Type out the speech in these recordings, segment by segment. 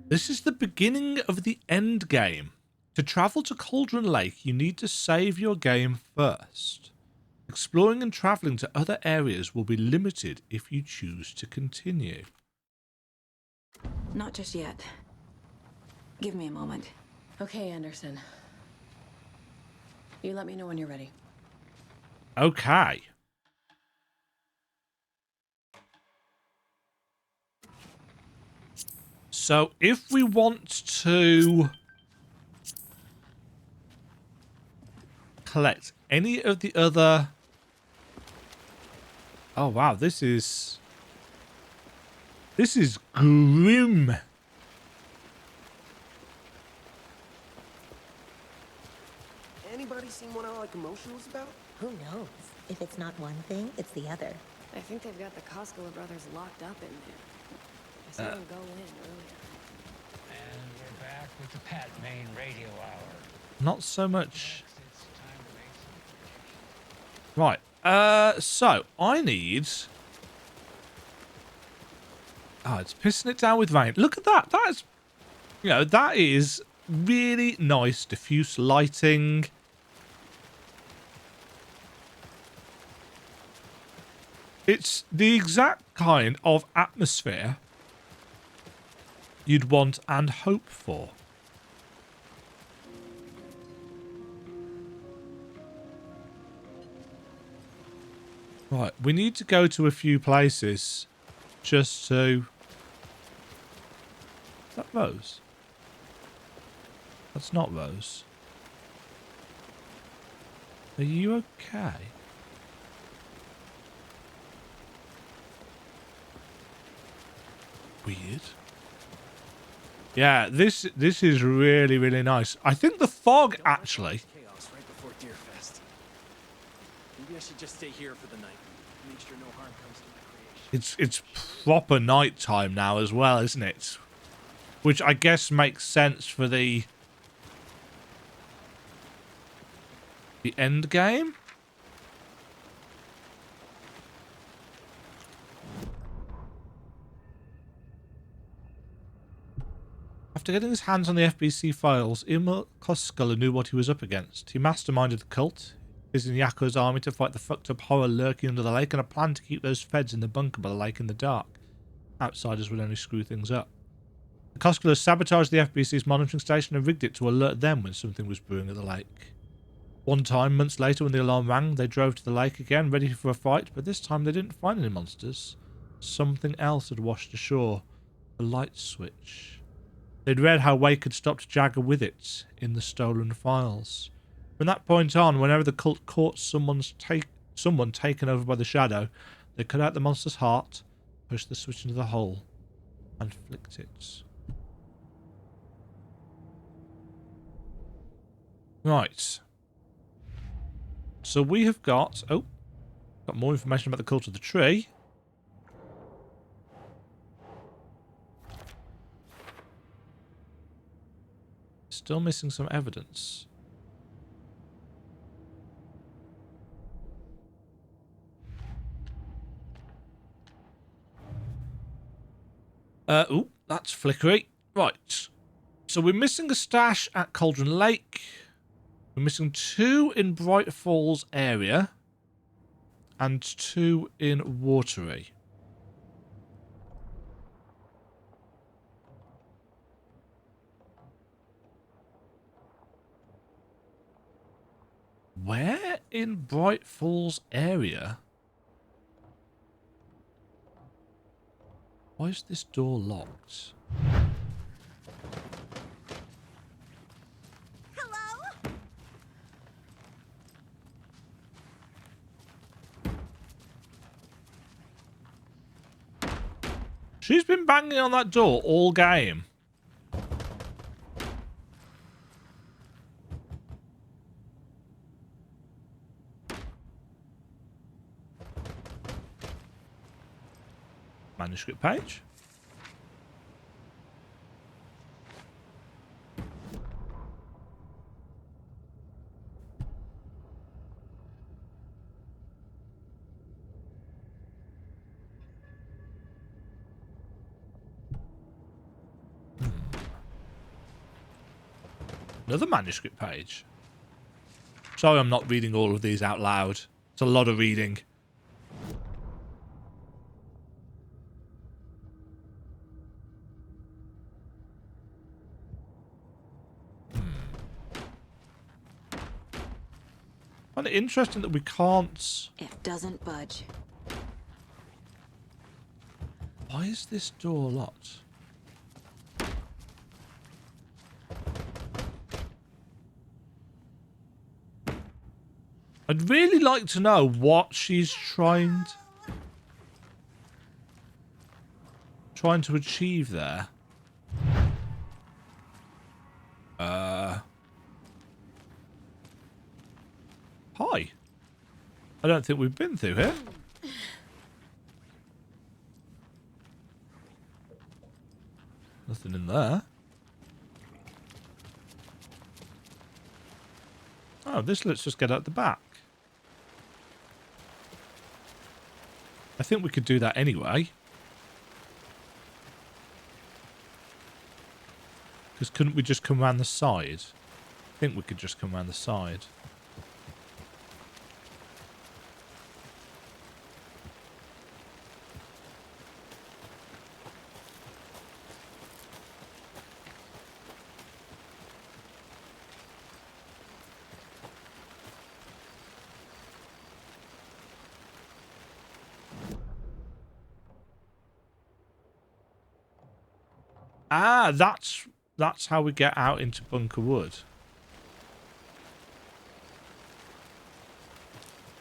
This is the beginning of the end game. To travel to Cauldron Lake, you need to save your game first. Exploring and traveling to other areas will be limited if you choose to continue. Not just yet. Give me a moment. Okay, Anderson. You let me know when you're ready. Okay. So if we want to collect any of the other... Oh, wow. This is grim. Anybody seen what I like emotionals about? Who knows? If it's not one thing, it's the other. I think they've got the Koskela brothers locked up in there. I saw them go in earlier. And we're back with the Pat Main Radio Hour. Not so much. Right. So I need... Oh, it's pissing it down with rain. Look at that. That is, you know, that is really nice diffuse lighting. It's the exact kind of atmosphere you'd want and hope for. Right, we need to go to a few places just to... Is that Rose? That's not Rose. Are you okay? Weird. Yeah, this is really, really nice. I think the fog actually... Chaos right before Deerfest. Maybe I should just stay here for the night. Make sure no harm comes to my creation. It's proper nighttime now as well, isn't it? Which I guess makes sense for the end game. After getting his hands on the FBC files, Imre Koskela knew what he was up against. He masterminded the cult, is in Yako's army to fight the fucked up horror lurking under the lake, and a plan to keep those feds in the bunker by the lake in the dark. Outsiders would only screw things up. The Koskelas sabotaged the FBC's monitoring station and rigged it to alert them when something was brewing at the lake. One time, months later, when the alarm rang, they drove to the lake again, ready for a fight, but this time they didn't find any monsters. Something else had washed ashore. A light switch. They'd read how Wake had stopped Jagger with it in the stolen files. From that point on, whenever the cult caught someone taken over by the shadow, they cut out the monster's heart, pushed the switch into the hole, and flicked it. Right. So we have got... Oh. Got more information about the cult of the tree. Still missing some evidence. Ooh, that's flickery. Right. So we're missing a stash at Cauldron Lake. We're missing 2 in Bright Falls area. And 2 in Watery. Where in Bright Falls area? Why is this door locked? Hello? She's been banging on that door all game. Manuscript page. Another manuscript page. Sorry I'm not reading all of these out loud. It's a lot of reading. I find it interesting that we can't... It doesn't budge. Why is this door locked? I'd really like to know what she's trying to achieve there. Hi. I don't think we've been through here. Nothing in there. Oh, this lets us get out the back. I think we could do that anyway. Because couldn't we just come around the side? I think we could just come around the side. Ah, that's how we get out into Bunker Wood.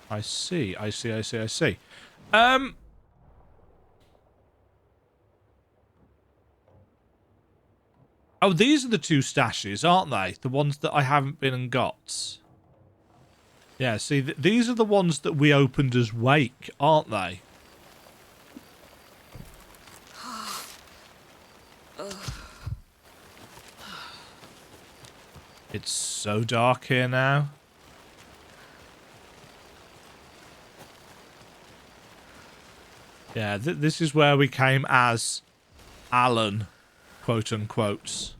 I see. Oh, these are the two stashes, aren't they? The ones that I haven't been and got. Yeah, see, these are the ones that we opened as Wake, aren't they? It's so dark here now. Yeah, this is where we came as Alan, quote unquote.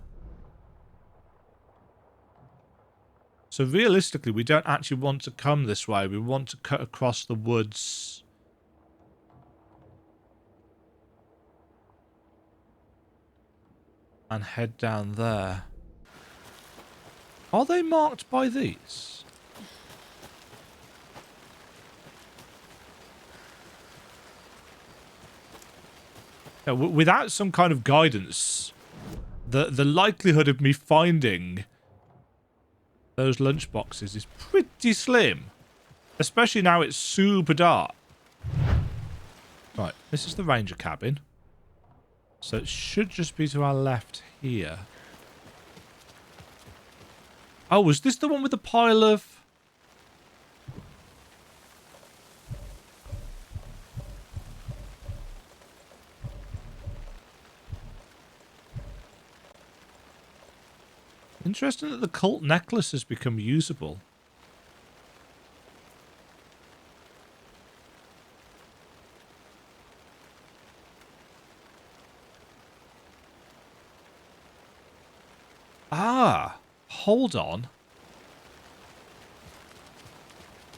So realistically, we don't actually want to come this way. We want to cut across the woods. And head down there. Are they marked by these? Yeah, without some kind of guidance, the likelihood of me finding those lunchboxes is pretty slim. Especially now it's super dark. Right, this is the ranger cabin. So it should just be to our left here. Oh, was this the one with the pile of... Interesting that the cult necklace has become usable. Ah, hold on.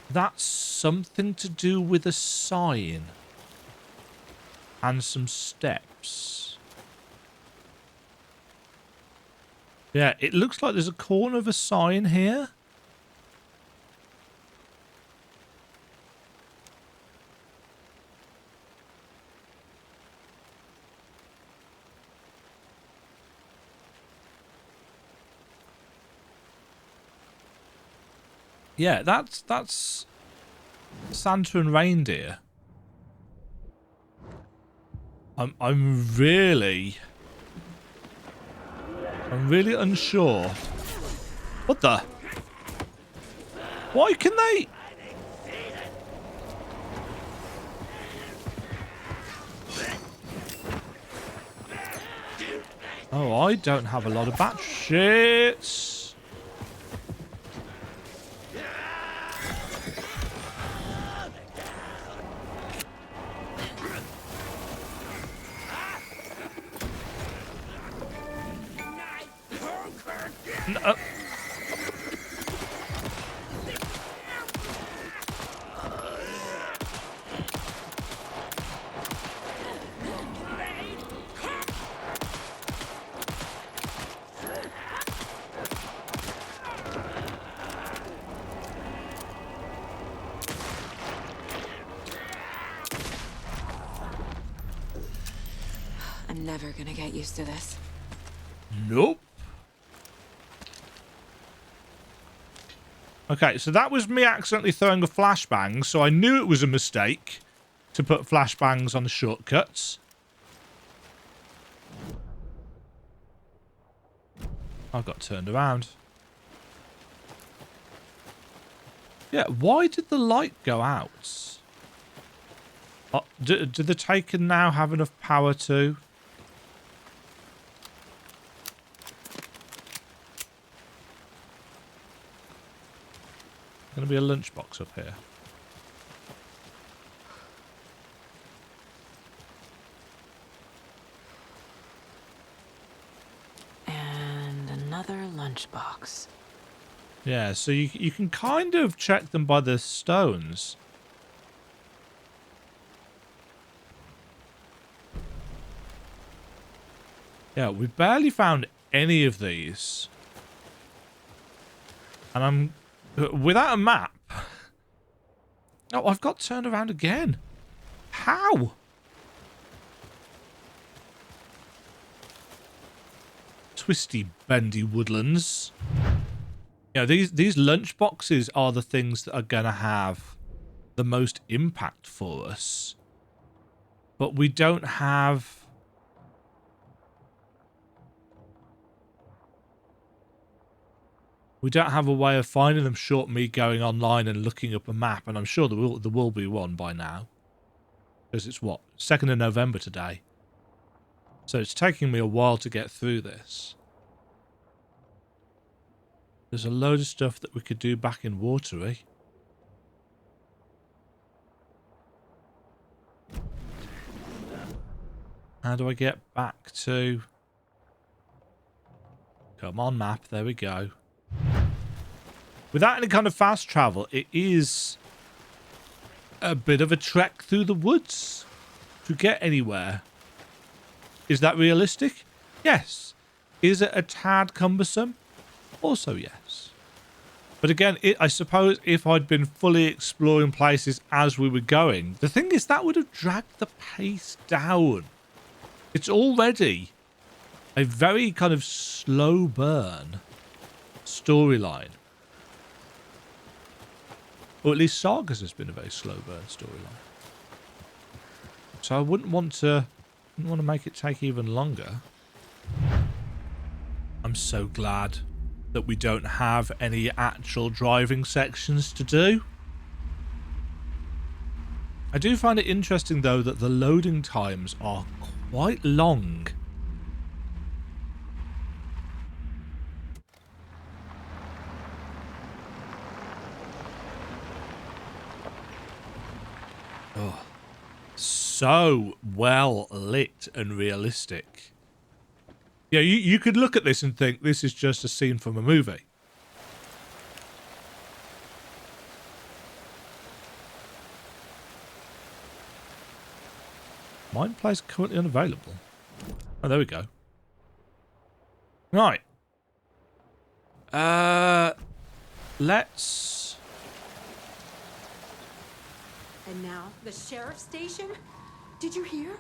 That's something to do with a sign. And some steps. Yeah, it looks like there's a corner of a sign here. Yeah, that's Santa and reindeer. I'm really unsure. What the? Why can they? Oh, I don't have a lot of bat shit. I'm never gonna get used to this. Nope. Okay, so that was me accidentally throwing a flashbang, so I knew it was a mistake to put flashbangs on the shortcuts. I got turned around. Yeah, why did the light go out? Do the Taken now have enough power to? Going to be a lunchbox up here. And another lunchbox. Yeah, so you can kind of check them by the stones. Yeah, we barely found any of these. And I'm... without a map... Oh, I've got turned around again. How? Twisty, bendy woodlands. Yeah, these lunch boxes are the things that are going to have the most impact for us. But we don't have... we don't have a way of finding them short me going online and looking up a map, and I'm sure there will be one by now. Because it's what? 2nd of November today. So it's taking me a while to get through this. There's a load of stuff that we could do back in Watery. How do I get back to... come on, map. There we go. Without any kind of fast travel, it is a bit of a trek through the woods to get anywhere. Is that realistic? Yes. Is it a tad cumbersome? Also yes. But again, I suppose if I'd been fully exploring places as we were going, the thing is that would have dragged the pace down. It's already a very kind of slow burn storyline. Or at least Saga's has been a very slow burn storyline. So I wouldn't want to make it take even longer. I'm so glad that we don't have any actual driving sections to do. I do find it interesting though that the loading times are quite long. Oh, so well lit and realistic. Yeah, you could look at this and think this is just a scene from a movie. Mine place currently unavailable. Oh, there we go. Right. Let's... And now, the sheriff's station? Did you hear?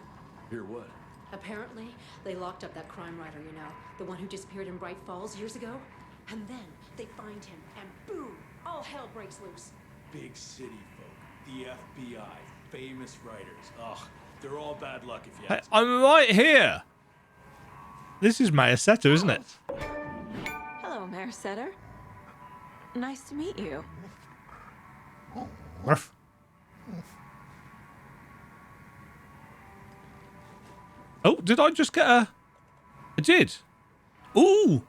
Hear what? Apparently, they locked up that crime writer, you know, the one who disappeared in Bright Falls years ago. And then they find him, and boom, all hell breaks loose. Big city folk, the FBI, famous writers. Ugh, they're all bad luck if you Hey, ask. I'm right here. This is Mayor Setter, isn't it? Hello, Mayor Setter. Nice to meet you. Ruff. Oh, did I just get a... I did. Ooh.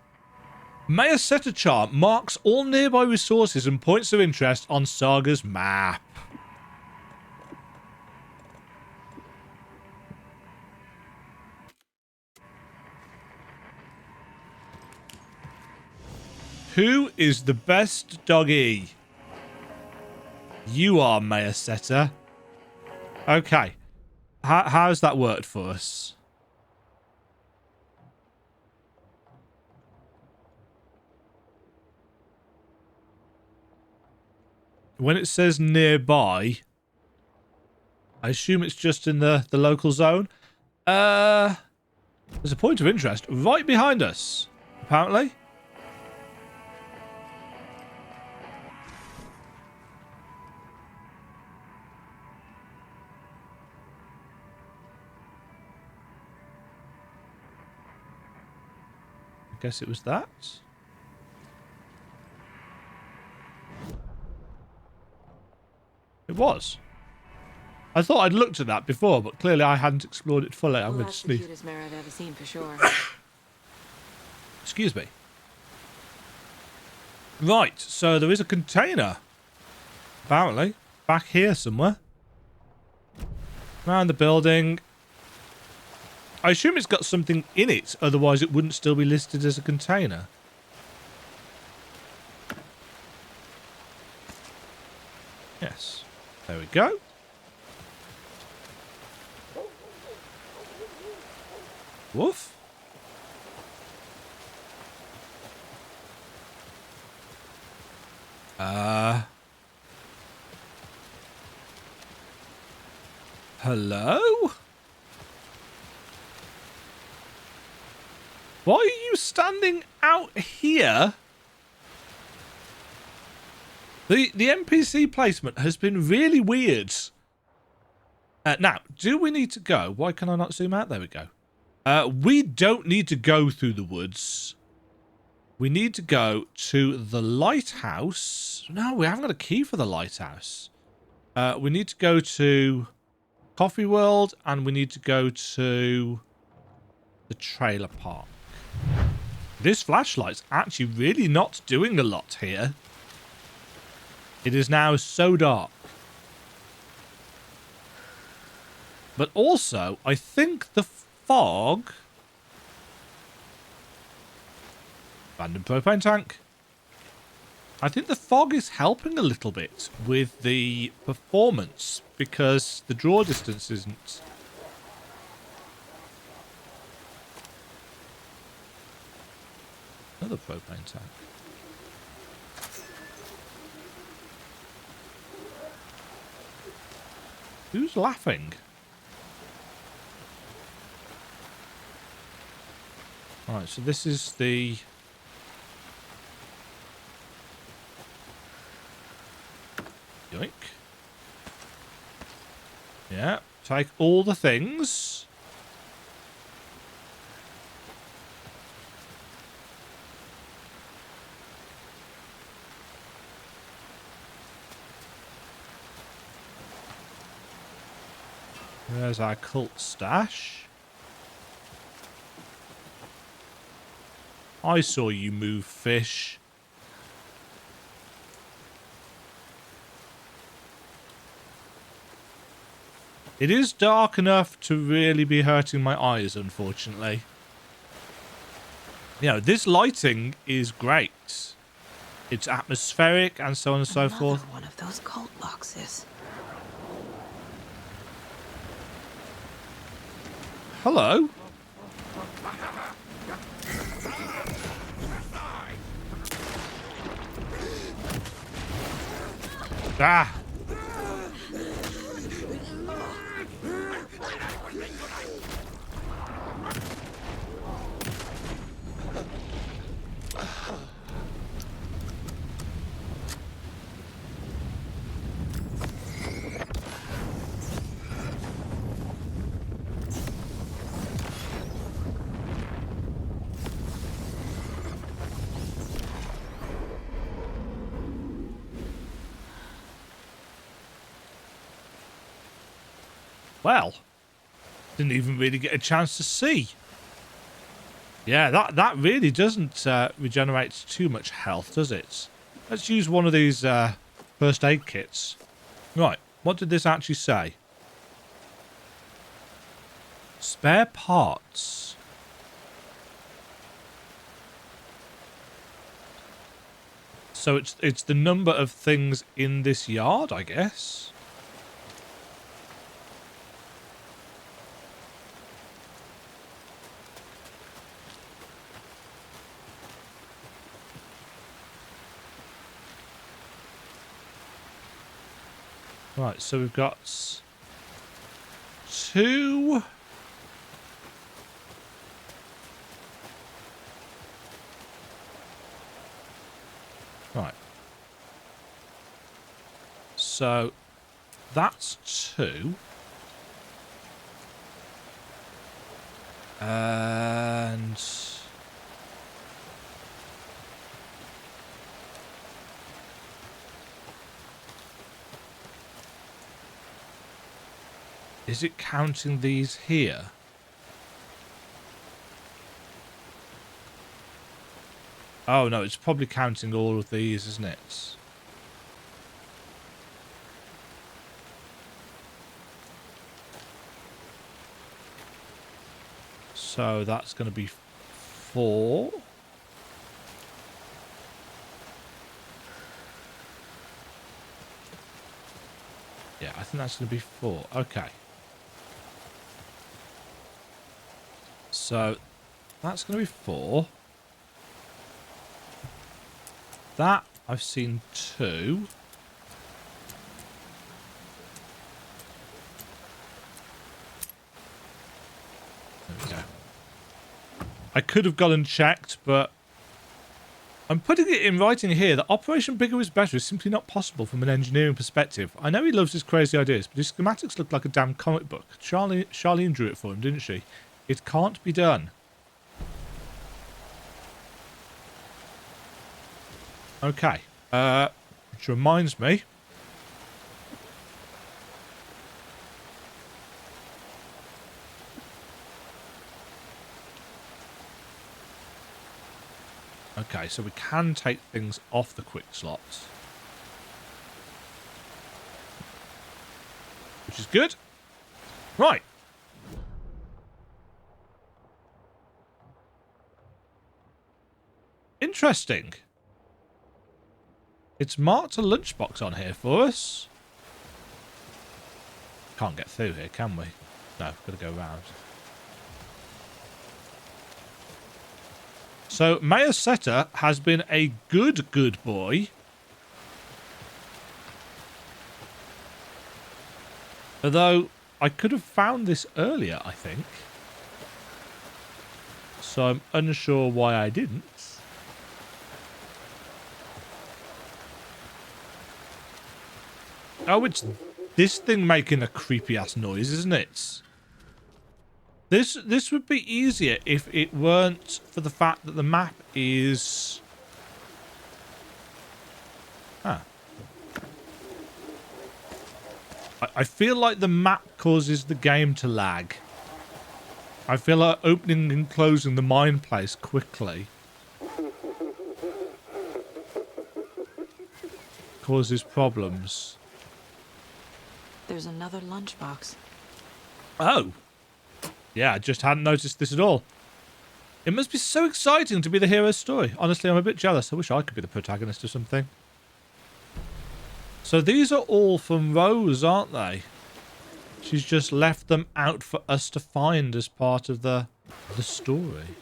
Mayor Setter chart marks all nearby resources and points of interest on Saga's map. Who is the best doggy? You are, Mayor Setter. Okay. How's that worked for us? When it says nearby, I assume it's just in the local zone. There's a point of interest right behind us, apparently. I guess it was that. It was. I thought I'd looked at that before, but clearly I hadn't explored it fully. I'm Well, going to that's the sneeze. cutest mare I've ever seen for sure. Excuse me. Right, so there is a container. Apparently. Back here somewhere. Around the building. I assume it's got something in it, otherwise it wouldn't still be listed as a container. Yes. There we go. Woof. Hello? Why are you standing out here? The NPC placement has been really weird. Now, do we need to go? Why can I not zoom out? There we go. We don't need to go through the woods. We need to go to the lighthouse. No, we haven't got a key for the lighthouse. We need to go to Coffee World, and we need to go to the trailer park. This flashlight's actually really not doing a lot here. It is now so dark. But also, I think the fog... Abandoned propane tank. I think the fog is helping a little bit with the performance because the draw distance isn't... Another propane tank. Who's laughing? Alright, so this is the... Yoink. Yeah, take all the things. There's our cult stash. I saw you move, fish. It is dark enough to really be hurting my eyes, unfortunately. You know, this lighting is great. It's atmospheric and so on and so forth. One of those cult boxes. Hello. Ah. Well, didn't even really get a chance to see. Yeah, that really doesn't regenerate too much health, does it? Let's use one of these first aid kits. Right, what did this actually say? Spare parts. So it's the number of things in this yard, I guess. Right, so we've got 2 So that's 2. And is it counting these here? Oh no, it's probably counting all of these, isn't it? So that's going to be 4. Yeah, I think that's going to be 4. Okay. So that's going to be 4. That I've seen 2. There we go. I could have gone and checked, but I'm putting it in writing here that Operation Bigger is Better is simply not possible from an engineering perspective. I know he loves his crazy ideas, but his schematics look like a damn comic book. Charlene drew it for him, didn't she? It can't be done. Okay. Which reminds me. Okay, so we can take things off the quick slots. Which is good. Right. Interesting. It's marked a lunchbox on here for us. Can't get through here, can we? No, we've got to go around. So, Mayor Setter has been a good boy. Although, I could have found this earlier, I think. So, I'm unsure why I didn't. Oh, it's this thing making a creepy-ass noise, isn't it? This would be easier if it weren't for the fact that the map is... Huh. I feel like the map causes the game to lag. I feel like opening and closing the mine place quickly causes problems. There's another lunchbox. Oh. Yeah, I just hadn't noticed this at all. It must be so exciting to be the hero's story. Honestly, I'm a bit jealous. I wish I could be the protagonist of something. So these are all from Rose, aren't they? She's just left them out for us to find as part of the story.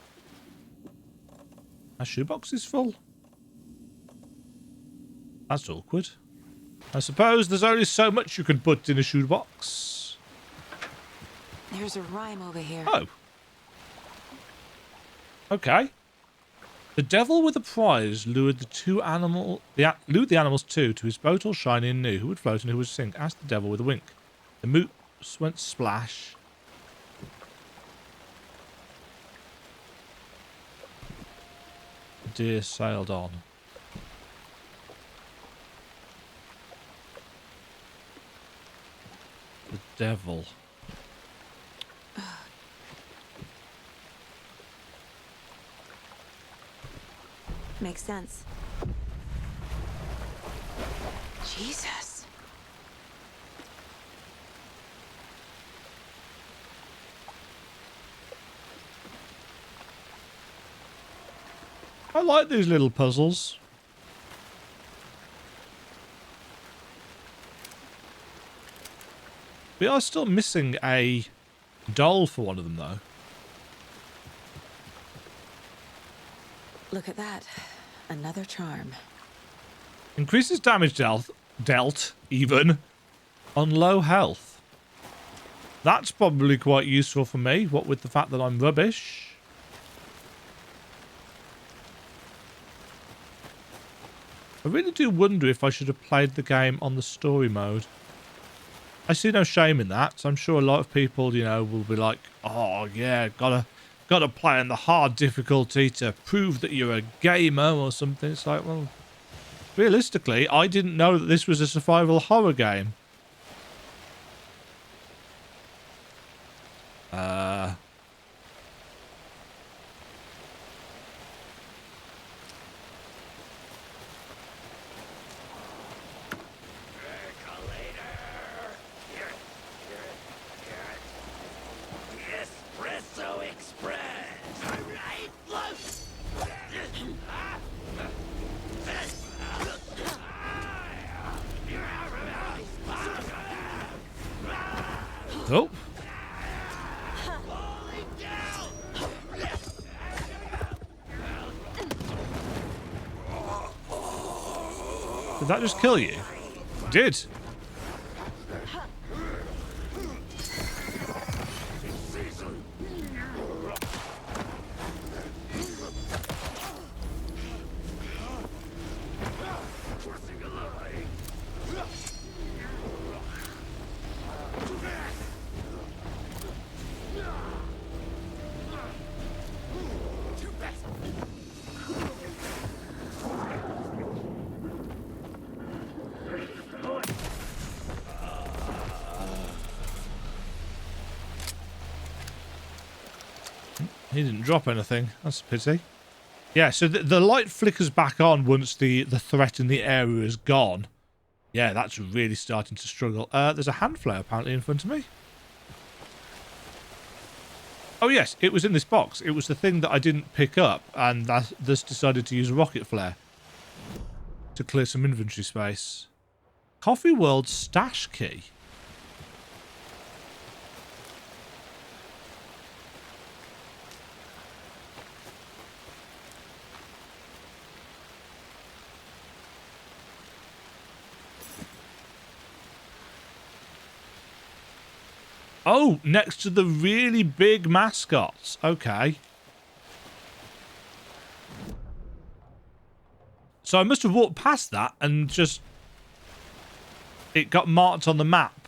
Our shoebox is full. That's awkward. I suppose there's only so much you can put in a shoebox. There's a rhyme over here. Oh. Okay. The devil with a prize lured the animals to his boat all shiny and new. Who would float and who would sink? Asked the devil with a wink. The moose went splash. The deer sailed on. The devil. Makes sense. Jesus. I like these little puzzles. We are still missing a doll for one of them, though. Look at that. Another charm. Increases damage dealt, even, on low health. That's probably quite useful for me, what with the fact that I'm rubbish. I really do wonder if I should have played the game on the story mode. I see no shame in that, so I'm sure a lot of people, you know, will be like, oh yeah, gotta play on the hard difficulty to prove that you're a gamer or something. It's like, well, realistically, I didn't know that this was a survival horror game. Espresso Express. All right, look. Oh. Did that just kill you? It did. He didn't drop anything. That's a pity. Yeah, so the light flickers back on once the threat in the area is gone. Yeah, that's really starting to struggle. There's a hand flare apparently in front of me. Oh yes, it was in this box. It was the thing that I didn't pick up, and that thus decided to use a rocket flare to clear some inventory space. Coffee World stash key. Oh, next to the really big mascots. Okay. So I must have walked past that and just... it got marked on the map.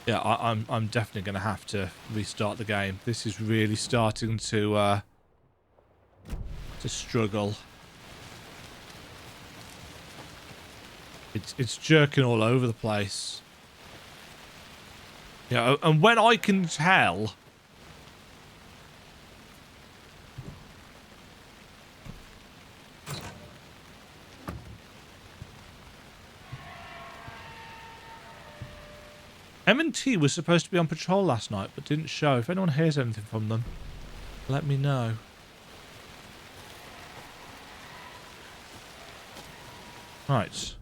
Yeah, I'm definitely going to have to restart the game. This is really starting to struggle. It's jerking all over the place. Yeah, and when I can tell... M&T was supposed to be on patrol last night, but didn't show. If anyone hears anything from them, let me know. Right.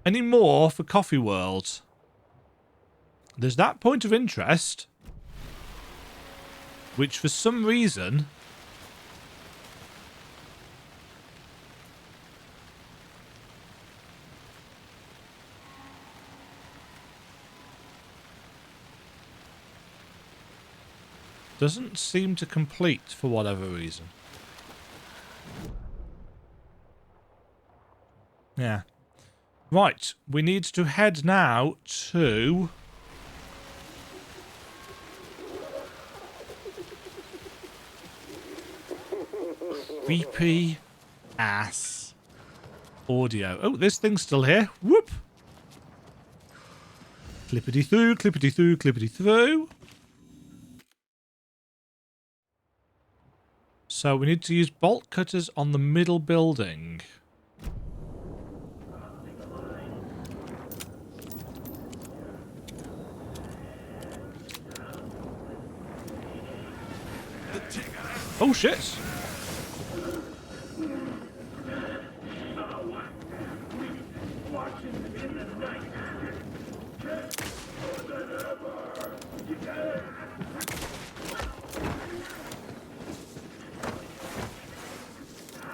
Any more for Coffee World? There's that point of interest, which for some reason... doesn't seem to complete for whatever reason. Yeah. Right, we need to head now to... creepy ass audio. Oh, this thing's still here. Whoop! Clippity through, clippity through, clippity through. So we need to use bolt cutters on the middle building. Oh shit!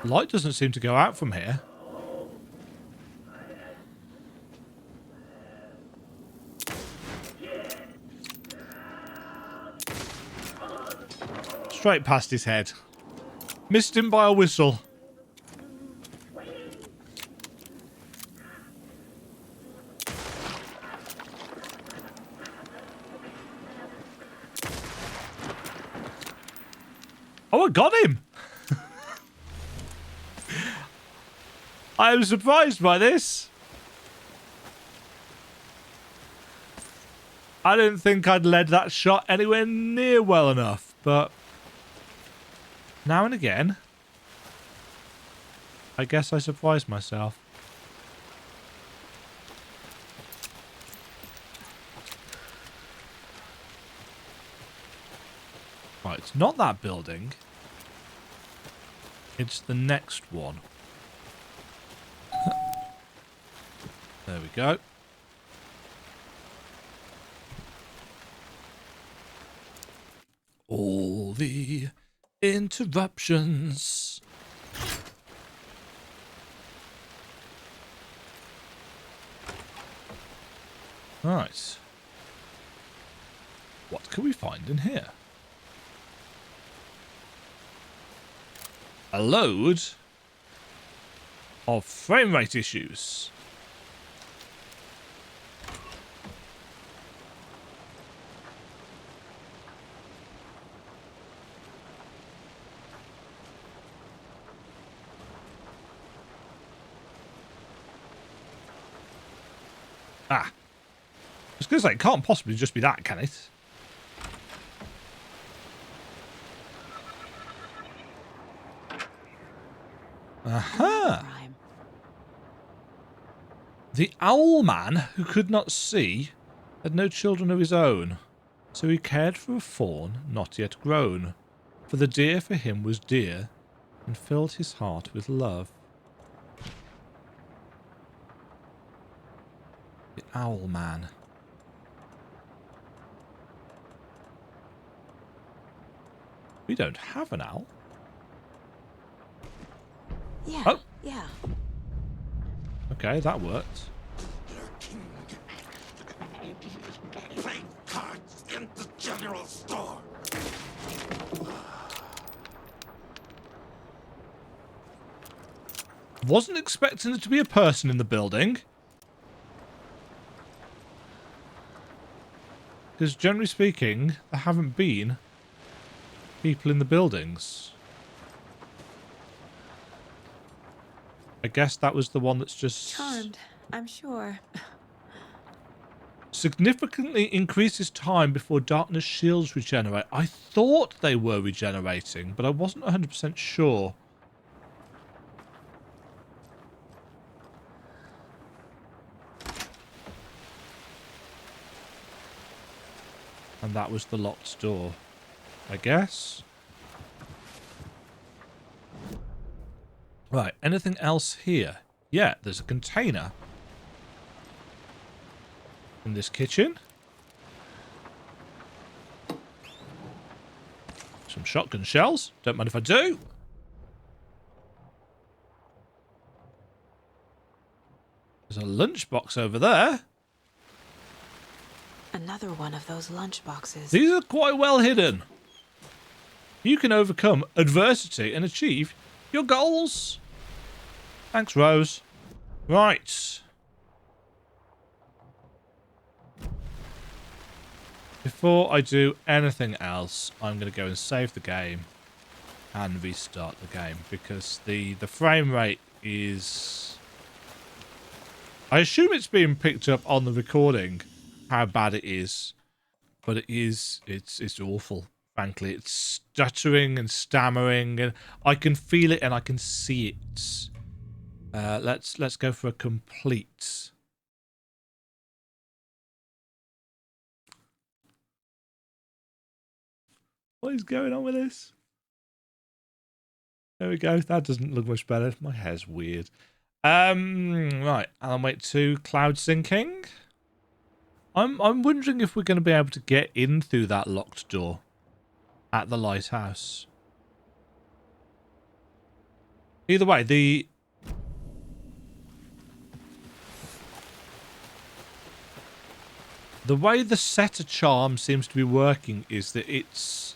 Light doesn't seem to go out from here. Straight past his head. Missed him by a whistle. Oh, I got him! I am surprised by this. I didn't think I'd led that shot anywhere near well enough, but now and again, I guess I surprised myself. Right, it's not that building. It's the next one. There we go. All the interruptions. Right. What can we find in here? A load of frame rate issues. Ah. I was going to say, it can't possibly just be that, can it? Aha! The owl man who could not see had no children of his own, so he cared for a fawn not yet grown, for the deer for him was dear, and filled his heart with love. The owl man. We don't have an owl. Yeah. Oh. Yeah. Okay, that worked. Play cards in the general store. Wasn't expecting there to be a person in the building. Because generally speaking, there haven't been people in the buildings. I guess that was the one that's just... Charmed, I'm sure. Significantly increases time before darkness shields regenerate. I thought they were regenerating, but I wasn't 100% sure. And that was the locked door, I guess. Right, anything else here? Yeah, there's a container in this kitchen. Some shotgun shells. Don't mind if I do. There's a lunchbox over there. Another one of those lunch boxes. These are quite well hidden. You can overcome adversity and achieve your goals. Thanks, Rose. Right. Before I do anything else, I'm going to go and save the game and restart the game because the frame rate is... I assume it's being picked up on the recording, how bad it is, but it's awful. Frankly, it's stuttering and stammering, and I can feel it and I can see it. Let's go for a complete. What is going on with this? There we go. That doesn't look much better. My hair's weird. Right. Alan Wake 2 cloud syncing. I'm wondering if we're going to be able to get in through that locked door at the lighthouse. Either way, the way the setter charm seems to be working is that it's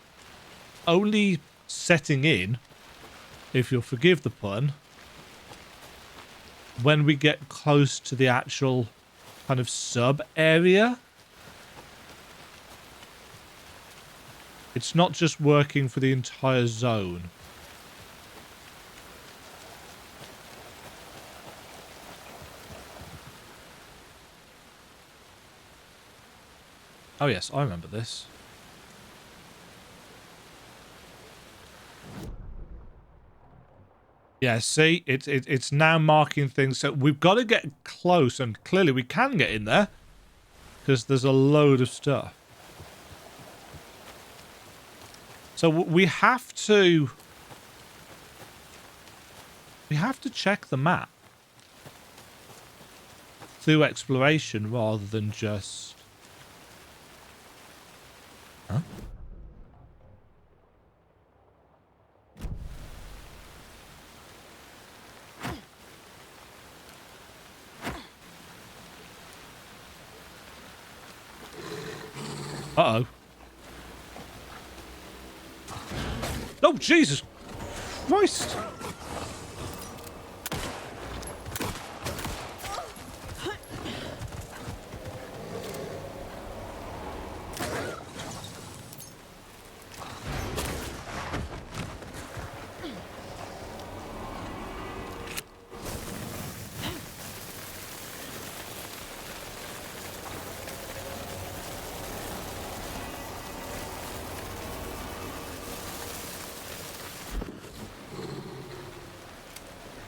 only setting in, if you'll forgive the pun, when we get close to the actual kind of sub area. It's not just working for the entire zone. Oh yes, I remember this. Yeah, see, it's now marking things. So we've got to get close, and clearly we can get in there because there's a load of stuff. So we have to check the map through exploration rather than just. Huh? Uh-oh. Oh, Jesus Christ!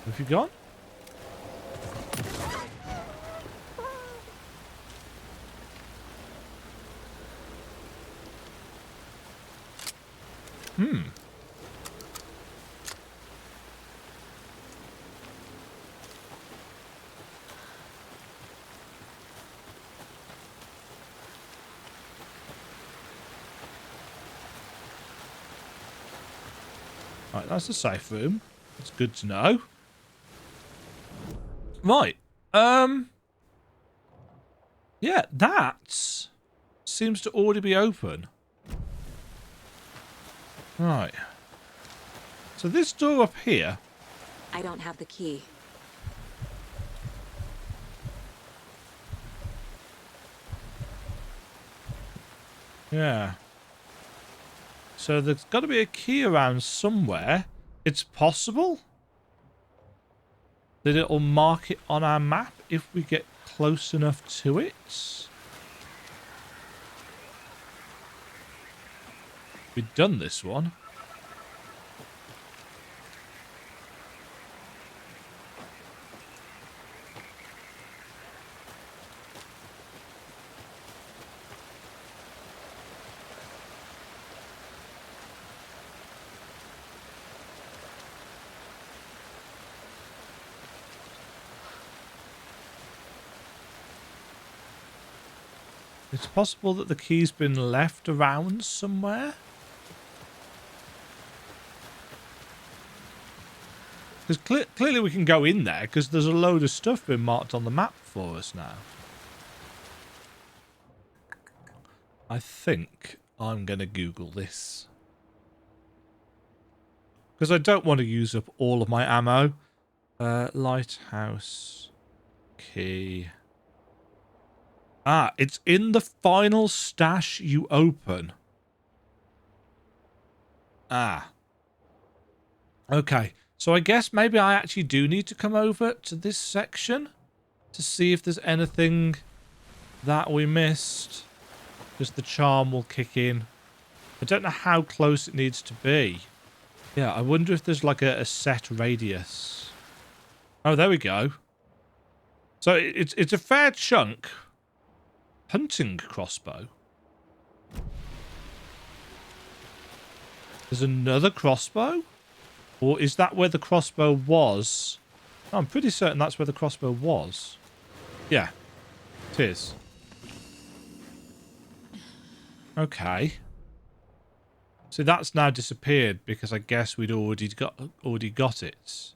Have you gone? Right, that's the safe room. That's good to know. Right. Yeah, that seems to already be open. Right. So this door up here. I don't have the key. Yeah. So there's got to be a key around somewhere. It's possible that it'll mark it on our map if we get close enough to it. We've done this one. It's possible that the key's been left around somewhere. Because clearly we can go in there because there's a load of stuff been marked on the map for us now. I think I'm going to Google this. Because I don't want to use up all of my ammo. Lighthouse key. Ah, it's in the final stash you open. Ah. Okay. So I guess maybe I actually do need to come over to this section to see if there's anything that we missed. Because the charm will kick in. I don't know how close it needs to be. Yeah, I wonder if there's like a set radius. Oh, there we go. So it's a fair chunk. Hunting crossbow. There's another crossbow? Or is that where the crossbow was? Oh, I'm pretty certain that's where the crossbow was. Yeah, it is. Okay. So that's now disappeared because I guess we'd already got it.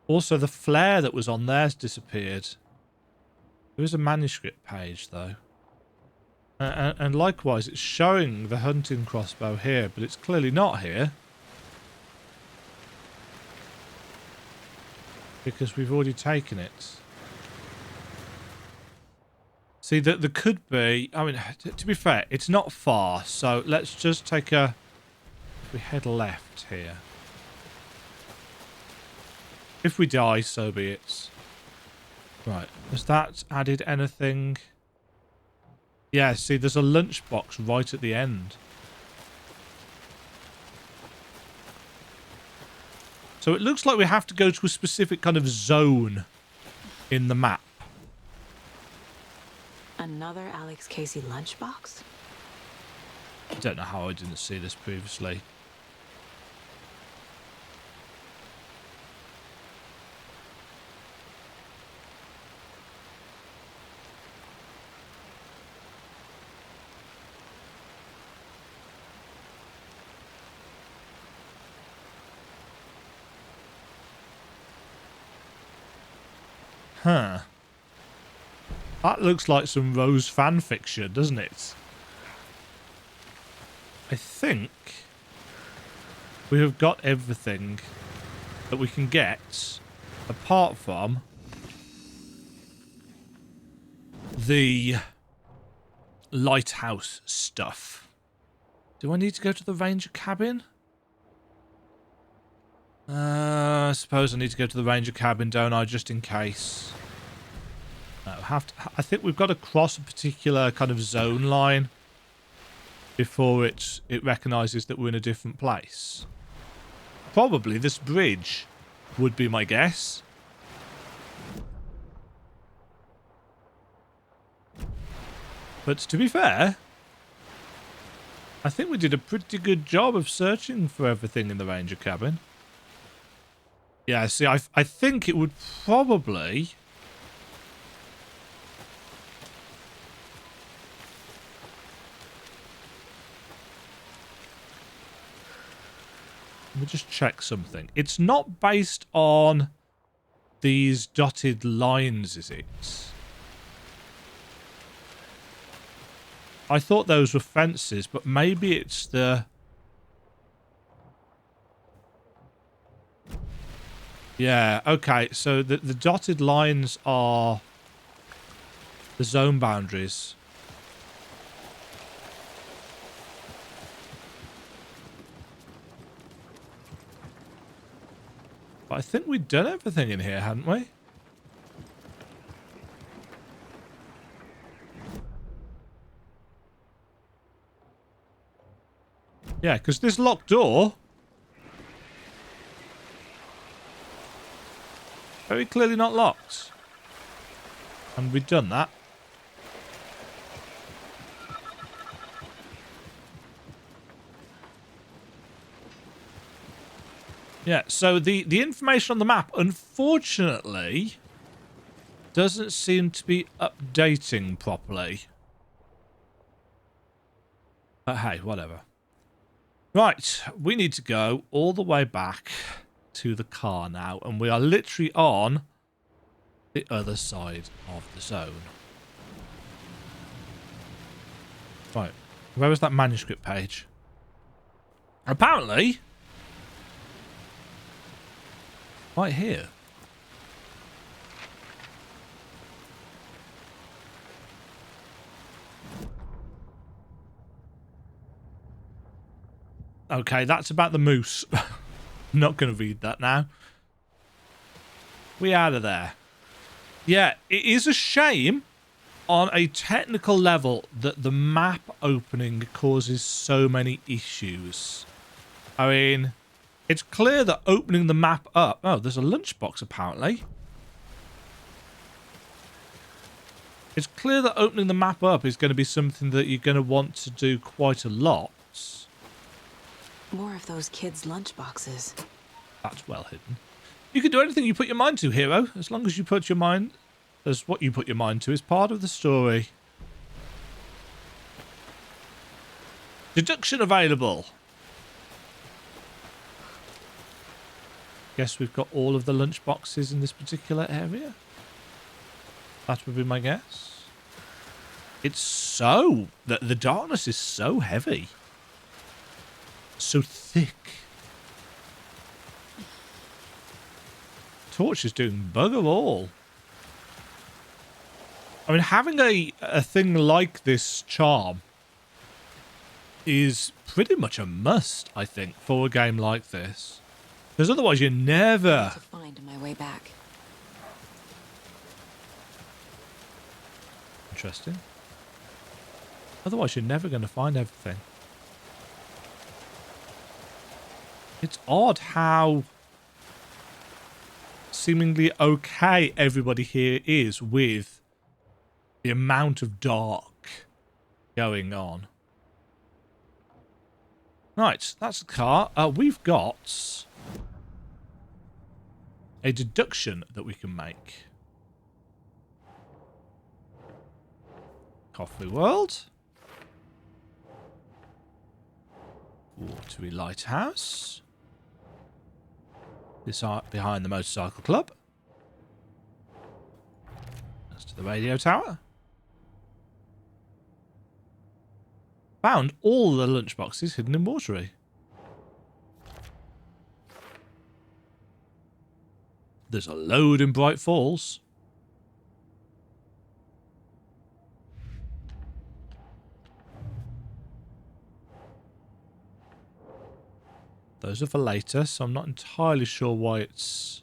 Also, the flare that was on there's disappeared. There is a manuscript page, though. And likewise, it's showing the hunting crossbow here, but it's clearly not here. Because we've already taken it. See, there could be... I mean, to be fair, it's not far. So let's just take a... If we head left here. If we die, so be it. Right. Has that added anything? Yeah, see, there's a lunchbox right at the end. So it looks like we have to go to a specific kind of zone in the map. Another Alex Casey lunchbox? I don't know how I didn't see this previously. Huh. That looks like some Rose fan fiction, doesn't it? I think we have got everything that we can get apart from the lighthouse stuff. Do I need to go to the ranger cabin? I suppose I need to go to the ranger cabin, don't I, just in case. No, I think we've got to cross a particular kind of zone line before it recognises that we're in a different place. Probably this bridge would be my guess. But to be fair, I think we did a pretty good job of searching for everything in the ranger cabin. Yeah, see, I think it would probably... Let me just check something. It's not based on these dotted lines, is it? I thought those were fences, but maybe it's the... Yeah, okay, so the dotted lines are the zone boundaries. But I think we'd done everything in here, hadn't we? Yeah, because this locked door... Very clearly not locked. And we've done that. Yeah, so the information on the map, unfortunately, doesn't seem to be updating properly. But hey, whatever. Right, we need to go all the way back to the car now, and we are literally on the other side of the zone. Right, where was that manuscript page? Apparently, right here. Okay, that's about the moose. Not going to read that now. We out of there. Yeah, it is a shame on a technical level that the map opening causes so many issues. I mean, it's clear that opening the map up... Oh, there's a lunchbox apparently. It's clear that opening the map up is going to be something that you're going to want to do quite a lot. More of those kids' lunchboxes. That's well hidden. You can do anything you put your mind to, hero, as long as you put your mind... As what you put your mind to is part of the story. Deduction available. Guess we've got all of the lunchboxes in this particular area. That would be my guess. It's so... The darkness is so heavy. So thick. Torch is doing bugger all. I mean, having a thing like this charm is pretty much a must, I think, for a game like this. Because otherwise you're never... To find my way back. Interesting. Otherwise you're never going to find everything. It's odd how seemingly okay everybody here is with the amount of dark going on. Right, that's the car. We've got a deduction that we can make. Watery World. Watery Lighthouse. This art behind the Motorcycle Club. That's to the radio tower. Found all the lunchboxes hidden in Watery. There's a load in Bright Falls. Those are for later, so I'm not entirely sure why it's...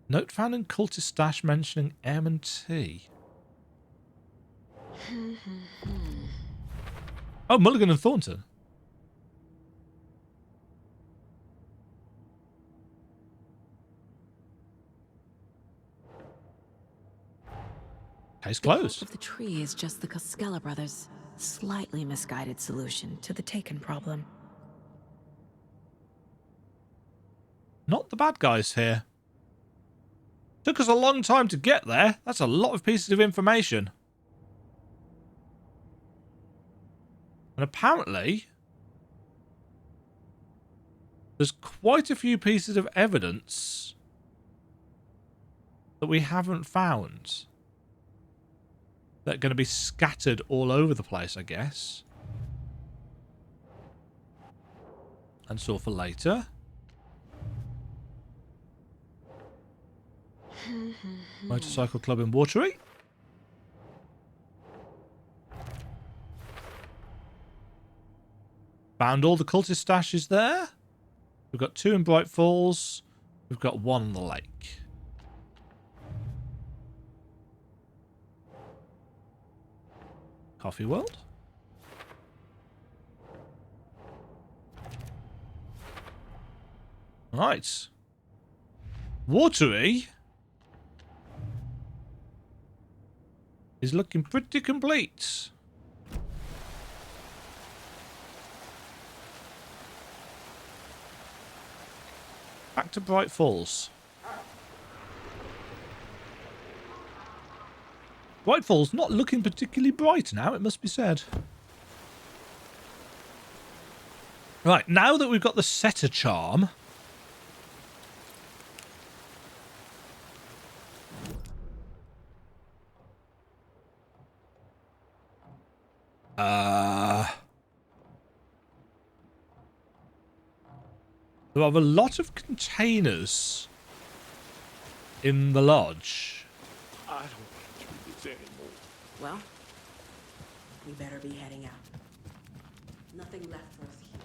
Note found in cultist stash mentioning M&T. Oh, Mulligan and Thornton. Case closed. The tree is just the Casella brothers' slightly misguided solution to the Taken problem. Not the bad guys here. Took us a long time to get there. That's a lot of pieces of information. And apparently, there's quite a few pieces of evidence that we haven't found. That are going to be scattered all over the place, I guess. And so for later. Motorcycle Club in Watery. Found all the cultist stashes there. We've got 2 in Bright Falls. We've got 1 on the lake. Coffee World. Right. Watery is looking pretty complete. Back to Bright Falls. Bright Falls not looking particularly bright now, it must be said. Right, now that we've got the setter charm... there are a lot of containers in the lodge. I don't want to do this anymore. Well, we better be heading out. Nothing left for us here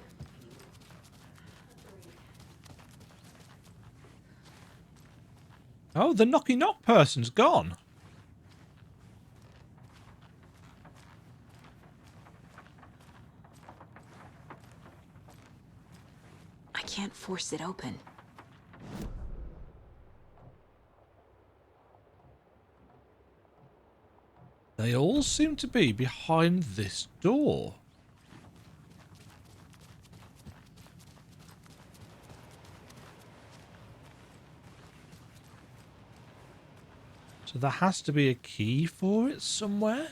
anymore. Oh, the knocky knock person's gone. I can't force it open. They all seem to be behind this door. So there has to be a key for it somewhere.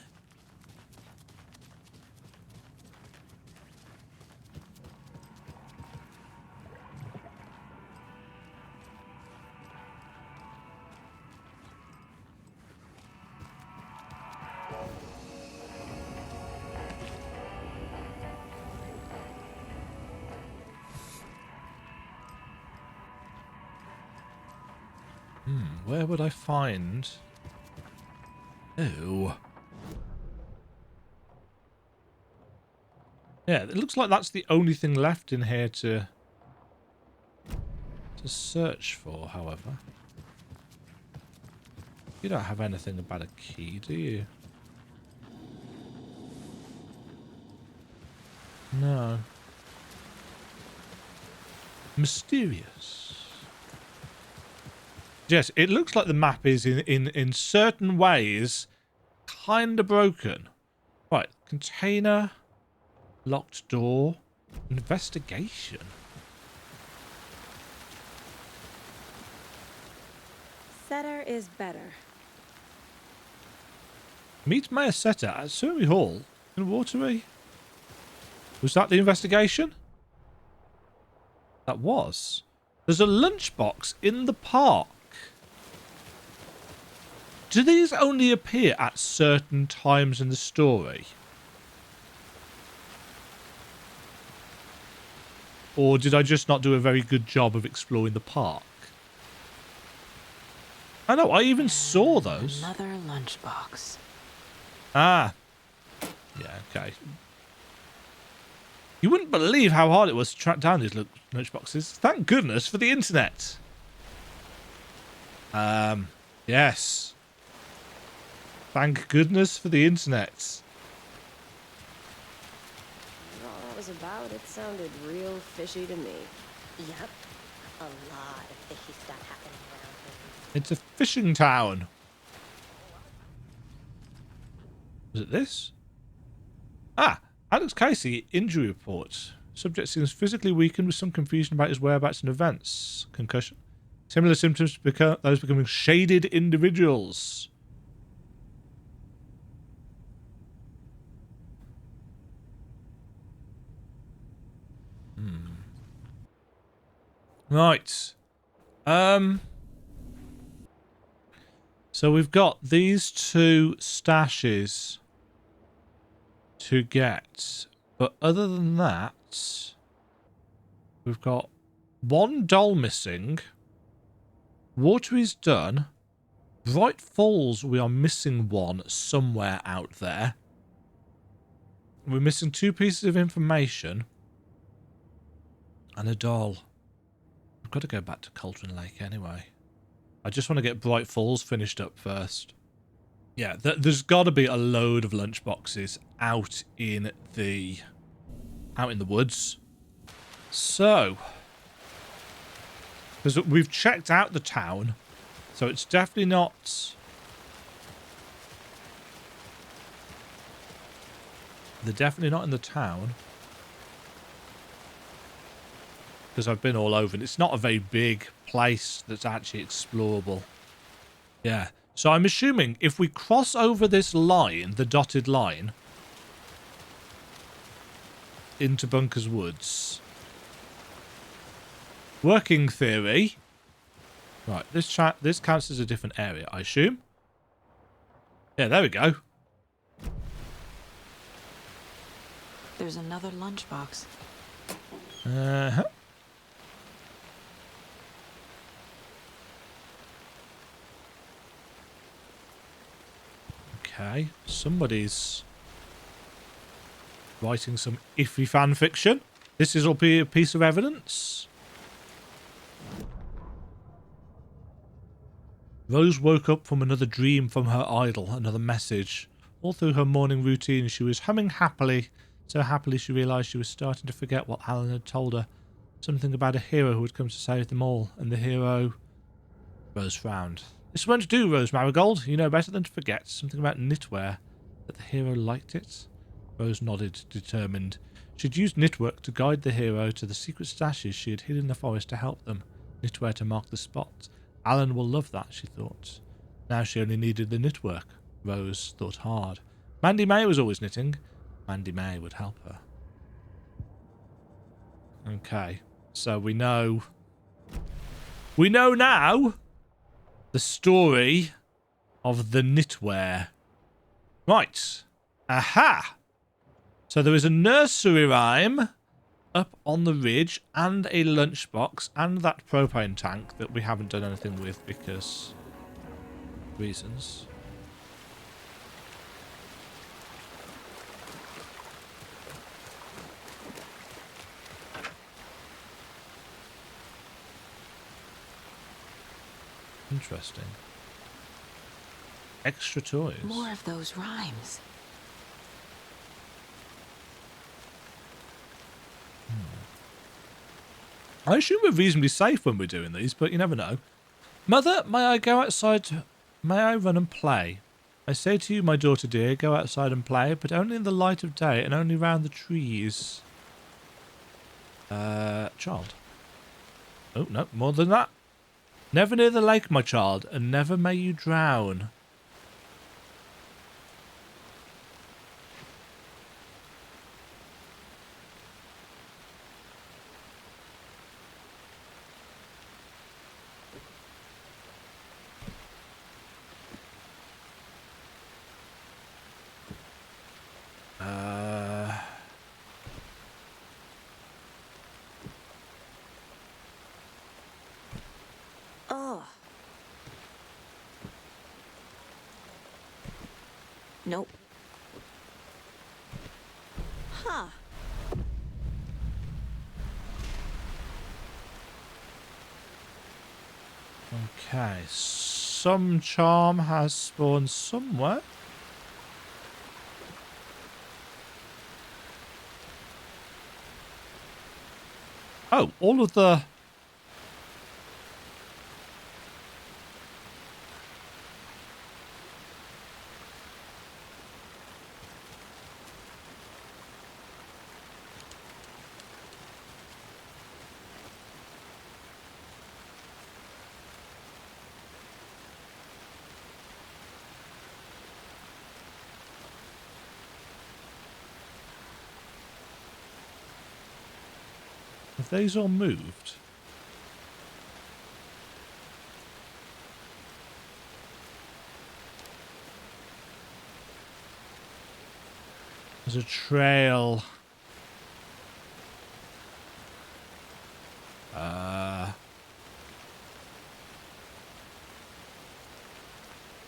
Where would I find... Oh. Yeah, it looks like that's the only thing left in here to search for, however. You don't have anything about a key, do you? No. Mysterious. Yes, it looks like the map is in certain ways kind of broken. Right, container, locked door, investigation. Setter is better. Meet Mayor Setter at Surrey Hall in Watery. Was that the investigation? That was. There's a lunchbox in the park. Do these only appear at certain times in the story? Or did I just not do a very good job of exploring the park? I know, I even saw those. Another lunchbox. Ah. Yeah, okay. You wouldn't believe how hard it was to track down these lunchboxes. Thank goodness for the internet. Yes. Thank goodness for the internet. All that was about, it sounded real fishy to me. Yep. A lot of fishy stuff happening around here. It's a fishing town. Was it this? Ah, Alex Casey, injury report. Subject seems physically weakened with some confusion about his whereabouts and events. Concussion. Similar symptoms to those becoming shaded individuals. Right. So we've got these two stashes to get. But other than that, we've got one doll missing. Watery's done. Bright Falls, we are missing one somewhere out there. We're missing 2 pieces of information. And a doll. I've got to go back to Cauldron Lake anyway. I just want to get Bright Falls finished up first. Yeah, there's got to be a load of lunchboxes out in the woods. So, because we've checked out the town, so it's definitely not. They're definitely not in the town. Because I've been all over, and it's not a very big place that's actually explorable. Yeah. So I'm assuming if we cross over this line, the dotted line, into Bunker's Woods. Working theory. Right, this counts as a different area, I assume. Yeah, there we go. There's another lunchbox. Uh-huh. Okay, somebody's writing some iffy fan fiction. This will be a piece of evidence. Rose woke up from another dream from her idol, another message. All through her morning routine, she was humming happily. So happily she realised she was starting to forget what Alan had told her. Something about a hero who had come to save them all, and the hero... Rose frowned. This won't do, Rose Marigold. You know better than to forget. Something about knitwear. That the hero liked it? Rose nodded, determined. She'd used knitwork to guide the hero to the secret stashes she had hid in the forest to help them. Knitwear to mark the spot. Alan will love that, she thought. Now she only needed the knitwork. Rose thought hard. Mandy May was always knitting. Mandy May would help her. Okay. So we know... We know now... the story of the knitwear. Right. Aha! So there is a nursery rhyme up on the ridge and a lunchbox and that propane tank that we haven't done anything with because reasons. Interesting. Extra toys. More of those rhymes. I assume we're reasonably safe when we're doing these, but you never know. Mother, may I go outside? May I run and play? I say to you, my daughter dear, go outside and play, but only in the light of day and only round the trees. Child. Oh, no, more than that. Never near the lake, my child, and never may you drown. Oh. Nope. Huh. Okay, some charm has spawned somewhere. Oh, all of the... Have these all moved? There's a trail.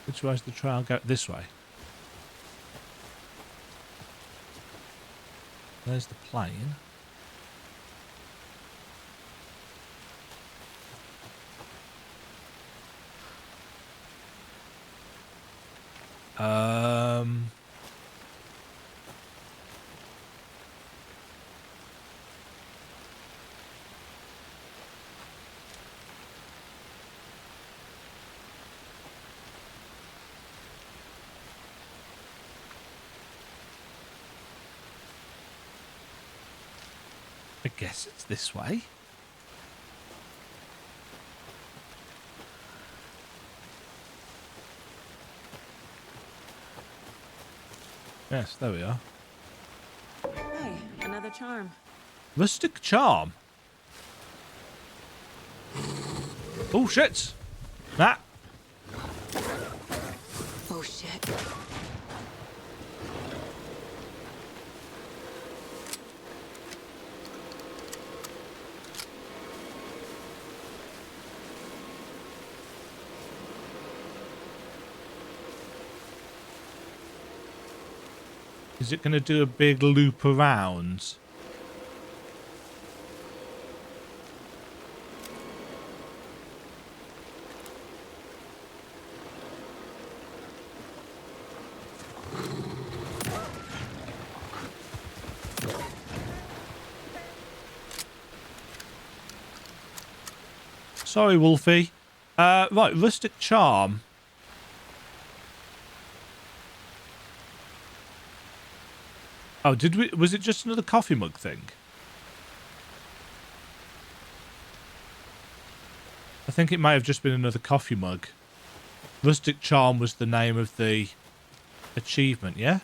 Which way does the trail go? This way. There's the plane. I guess it's this way. Yes, there we are. Hey, another charm. Rustic charm. Oh shit! Ah! Oh shit. Is it going to do a big loop around? Sorry, Wolfie. Right, rustic charm. Oh, did we? Was it just another coffee mug thing? I think it might have just been another coffee mug. Rustic charm was the name of the achievement, yeah?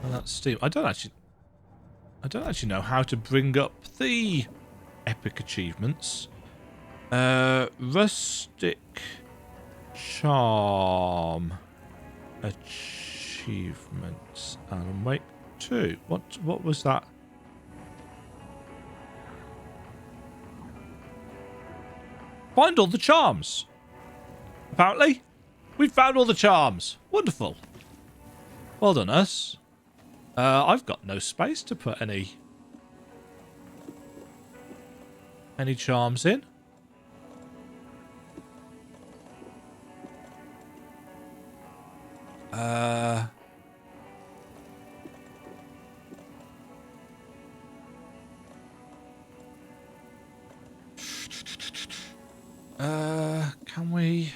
Well, that's Steam. I don't actually know how to bring up the epic achievements. Rustic charm achievements. And wait, 2. What was that? Find all the charms. Apparently, we found all the charms. Wonderful. Well done, us. I've got no space to put any charms in. Can we?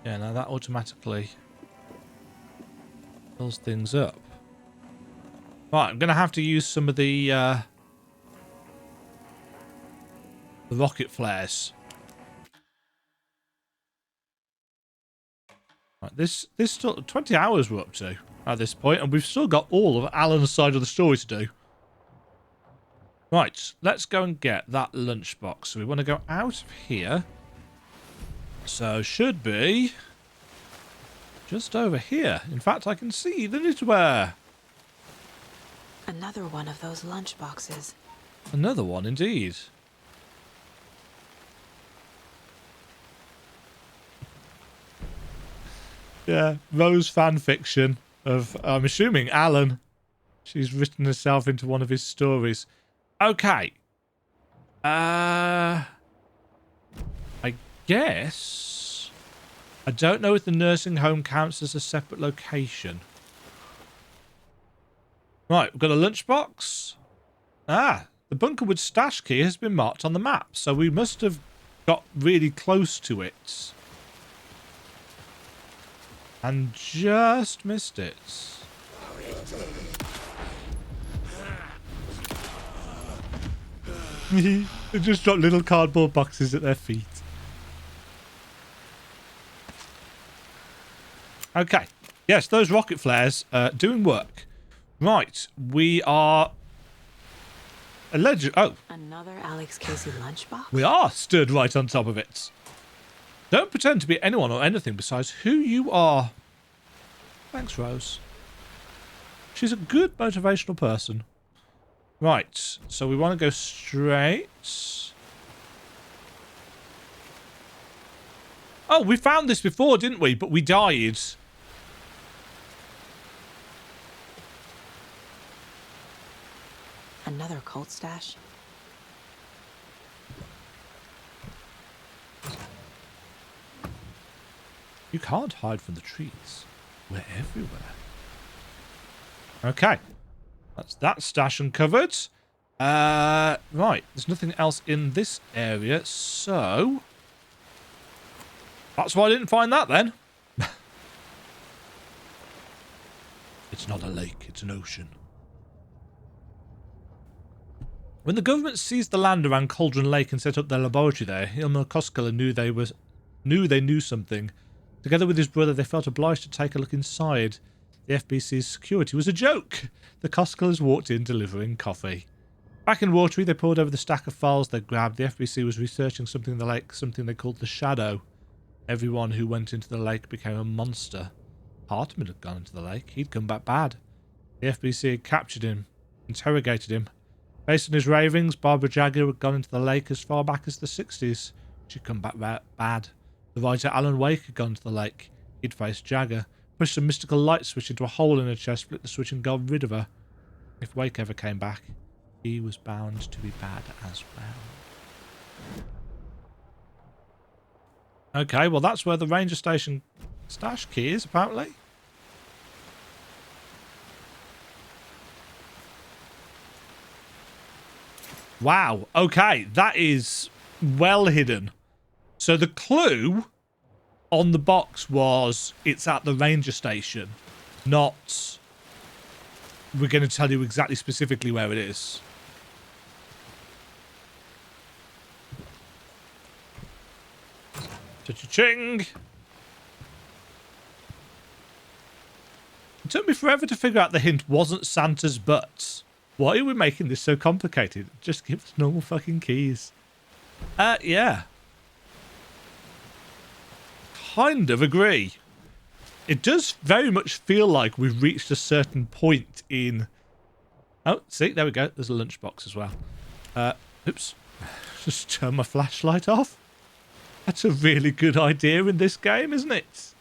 Yeah, now that automatically fills things up. Right, I'm going to have to use some of the rocket flares. Right, this still 20 hours we're up to at this point, and we've still got all of Alan's side of the story to do. Right, let's go and get that lunchbox. So we want to go out of here. So should be just over here. In fact, I can see the knitwear. Another one of those lunchboxes. Another one, indeed. Yeah, Rose fan fiction of, I'm assuming, Alan. She's written herself into one of his stories. Okay. I guess. I don't know if the nursing home counts as a separate location. Right, we've got a lunchbox. Ah, the Bunkerwood stash key has been marked on the map, so we must have got really close to it. And just missed it. They just drop little cardboard boxes at their feet. Okay. Yes, those rocket flares doing work. Right. We are... Oh. Another Alex Casey lunchbox? We are stood right on top of it. Don't pretend to be anyone or anything besides who you are. Thanks, Rose. She's a good motivational person. Right, so we want to go straight. Oh, we found this before, didn't we? But we died. Another cult stash? You can't hide from the trees. We're everywhere. Okay. That's that stash uncovered. Right. There's nothing else in this area, so... That's why I didn't find that, then. It's not a lake, it's an ocean. When the government seized the land around Cauldron Lake and set up their laboratory there, Ilma Koskela knew they knew something. Together with his brother, they felt obliged to take a look inside. The FBC's security was a joke. The Koskelas walked in delivering coffee. Back in Watery, they pored over the stack of files they grabbed. The FBC was researching something in the lake, something they called the Shadow. Everyone who went into the lake became a monster. Hartman had gone into the lake. He'd come back bad. The FBC had captured him, interrogated him. Based on his ravings, Barbara Jagger had gone into the lake as far back as the 60s. She'd come back bad. The writer Alan Wake had gone to the lake. He'd faced Jagger, pushed a mystical light switch into a hole in her chest, flipped the switch and got rid of her. If Wake ever came back, he was bound to be bad as well. Okay, well that's where the ranger station stash key is, apparently. Wow, okay, that is well hidden. So the clue on the box was it's at the ranger station, not we're going to tell you exactly specifically where it is. Cha-cha-ching! It took me forever to figure out the hint wasn't Santa's butt. Why are we making this so complicated? Just give us normal fucking keys. Yeah. Kind of agree. It does very much feel like we've reached a certain point in... Oh, see, there we go. There's a lunchbox as well. Oops. Just turn my flashlight off. That's a really good idea in this game, isn't it?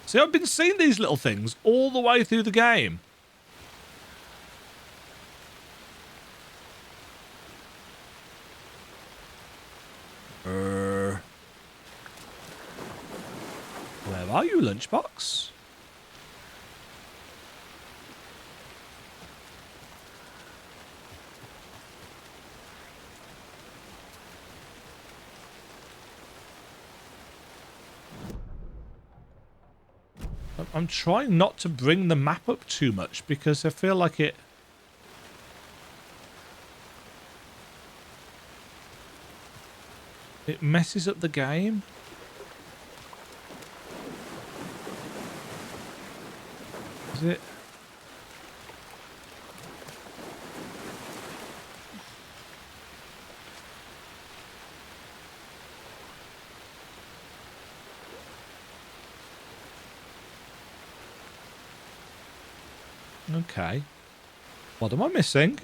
See, I've been seeing these little things all the way through the game. Where are you, Lunchbox? I'm trying not to bring the map up too much because I feel like it messes up the game. Is it? Okay. What am I missing?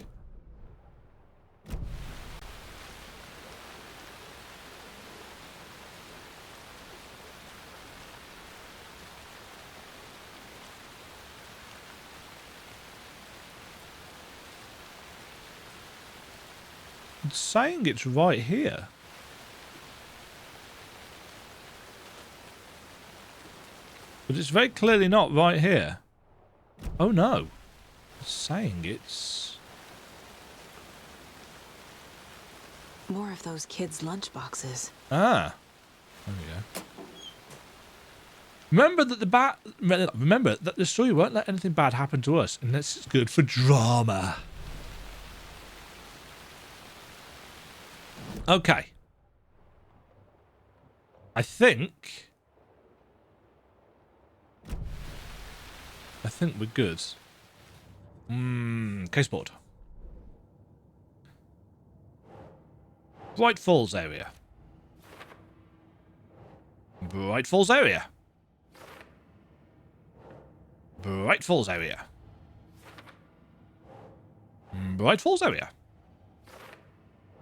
It's saying it's right here. But it's very clearly not right here. Oh no. It's saying it's... More of those kids' lunchboxes. Ah. There we go. Remember that the story won't let anything bad happen to us unless it's good for drama. Okay. I think we're good. Caseboard. Bright Falls area. Bright Falls area. Bright Falls area. Bright Falls area.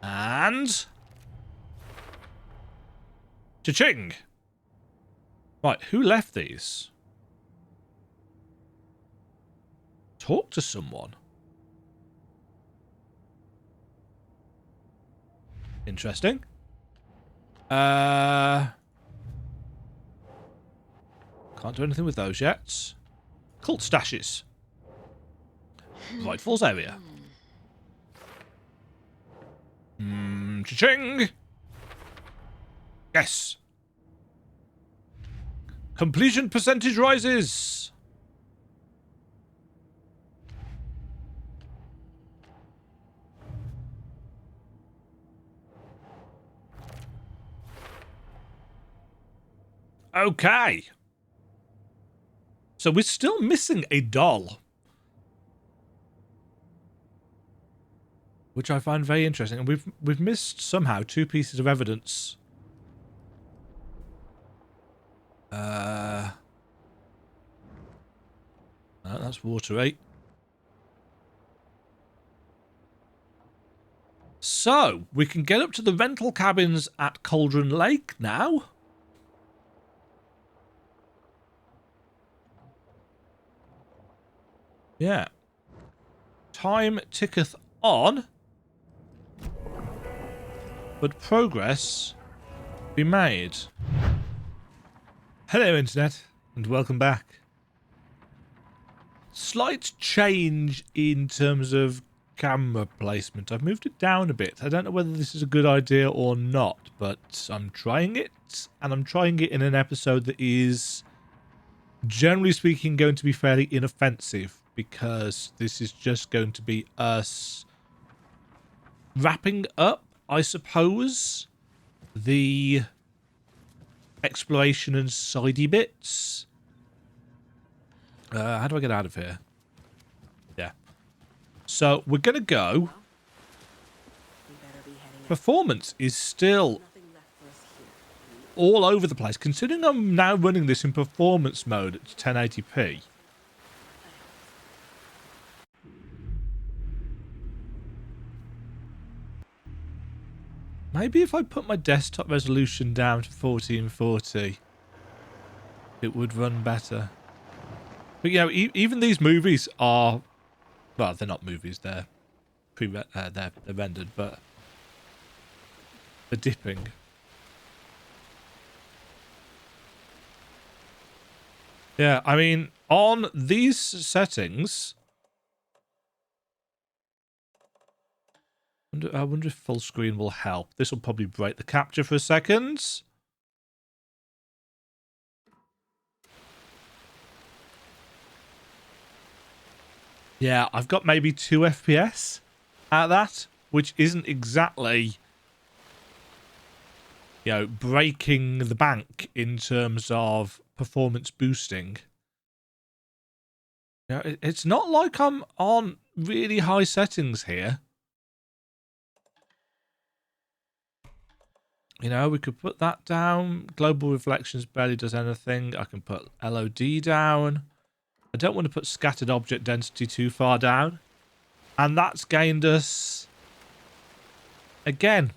And... Cha-ching! Right, who left these? Talk to someone. Interesting. Can't do anything with those yet. Cult stashes. Bright Falls area. Cha-ching! Yes. Completion percentage rises. Okay. So we're still missing a doll. Which I find very interesting. And we've missed somehow 2 pieces of evidence. No, that's watery. So, we can get up to the rental cabins at Cauldron Lake now. Yeah. Time ticketh on. But progress be made. Hello, Internet, and welcome back. Slight change in terms of camera placement. I've moved it down a bit. I don't know whether this is a good idea or not, but I'm trying it, and I'm trying it in an episode that is, generally speaking, going to be fairly inoffensive, because this is just going to be us wrapping up, I suppose, the exploration and sidey bits. How do I get out of here? Yeah. So we're going to go. We better be heading out. Performance is still Nothing left for us here. all over the place. Considering I'm now running this in performance mode at 1080p. Maybe if I put my desktop resolution down to 1440, it would run better. But, you know, even these movies are... Well, they're not movies. They're they're rendered, but they're dipping. Yeah, I mean, on these settings... I wonder if full screen will help. This will probably break the capture for a second. Yeah, I've got maybe 2 FPS at that, which isn't exactly, you know, breaking the bank in terms of performance boosting. You know, it's not like I'm on really high settings here. You know, we could put that down. Global reflections barely does anything. I can put LOD down. I don't want to put scattered object density too far down. And that's gained us, again,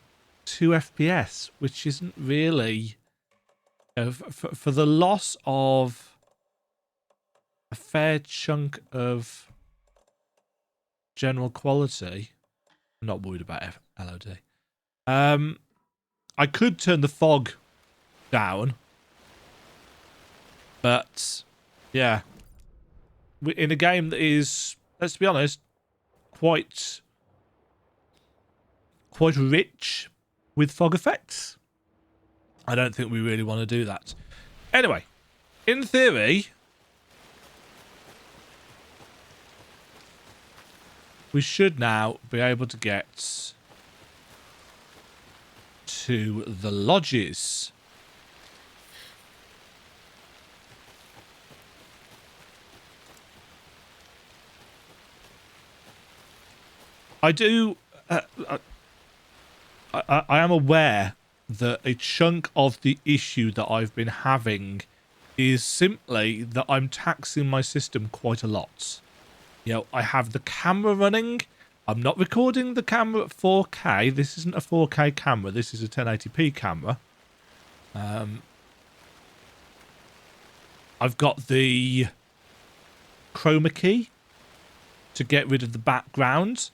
2 FPS, which isn't really... You know, for the loss of a fair chunk of general quality, I'm not worried about LOD. I could turn the fog down, but yeah, in a game that is, let's be honest, quite rich with fog effects, I don't think we really want to do that. Anyway, in theory, we should now be able to get to the lodges. I do... I am aware that a chunk of the issue that I've been having is simply that I'm taxing my system quite a lot. You know, I have the camera running. I'm not recording the camera at 4K. This isn't a 4K camera. This is a 1080p camera. I've got the chroma key to get rid of the background.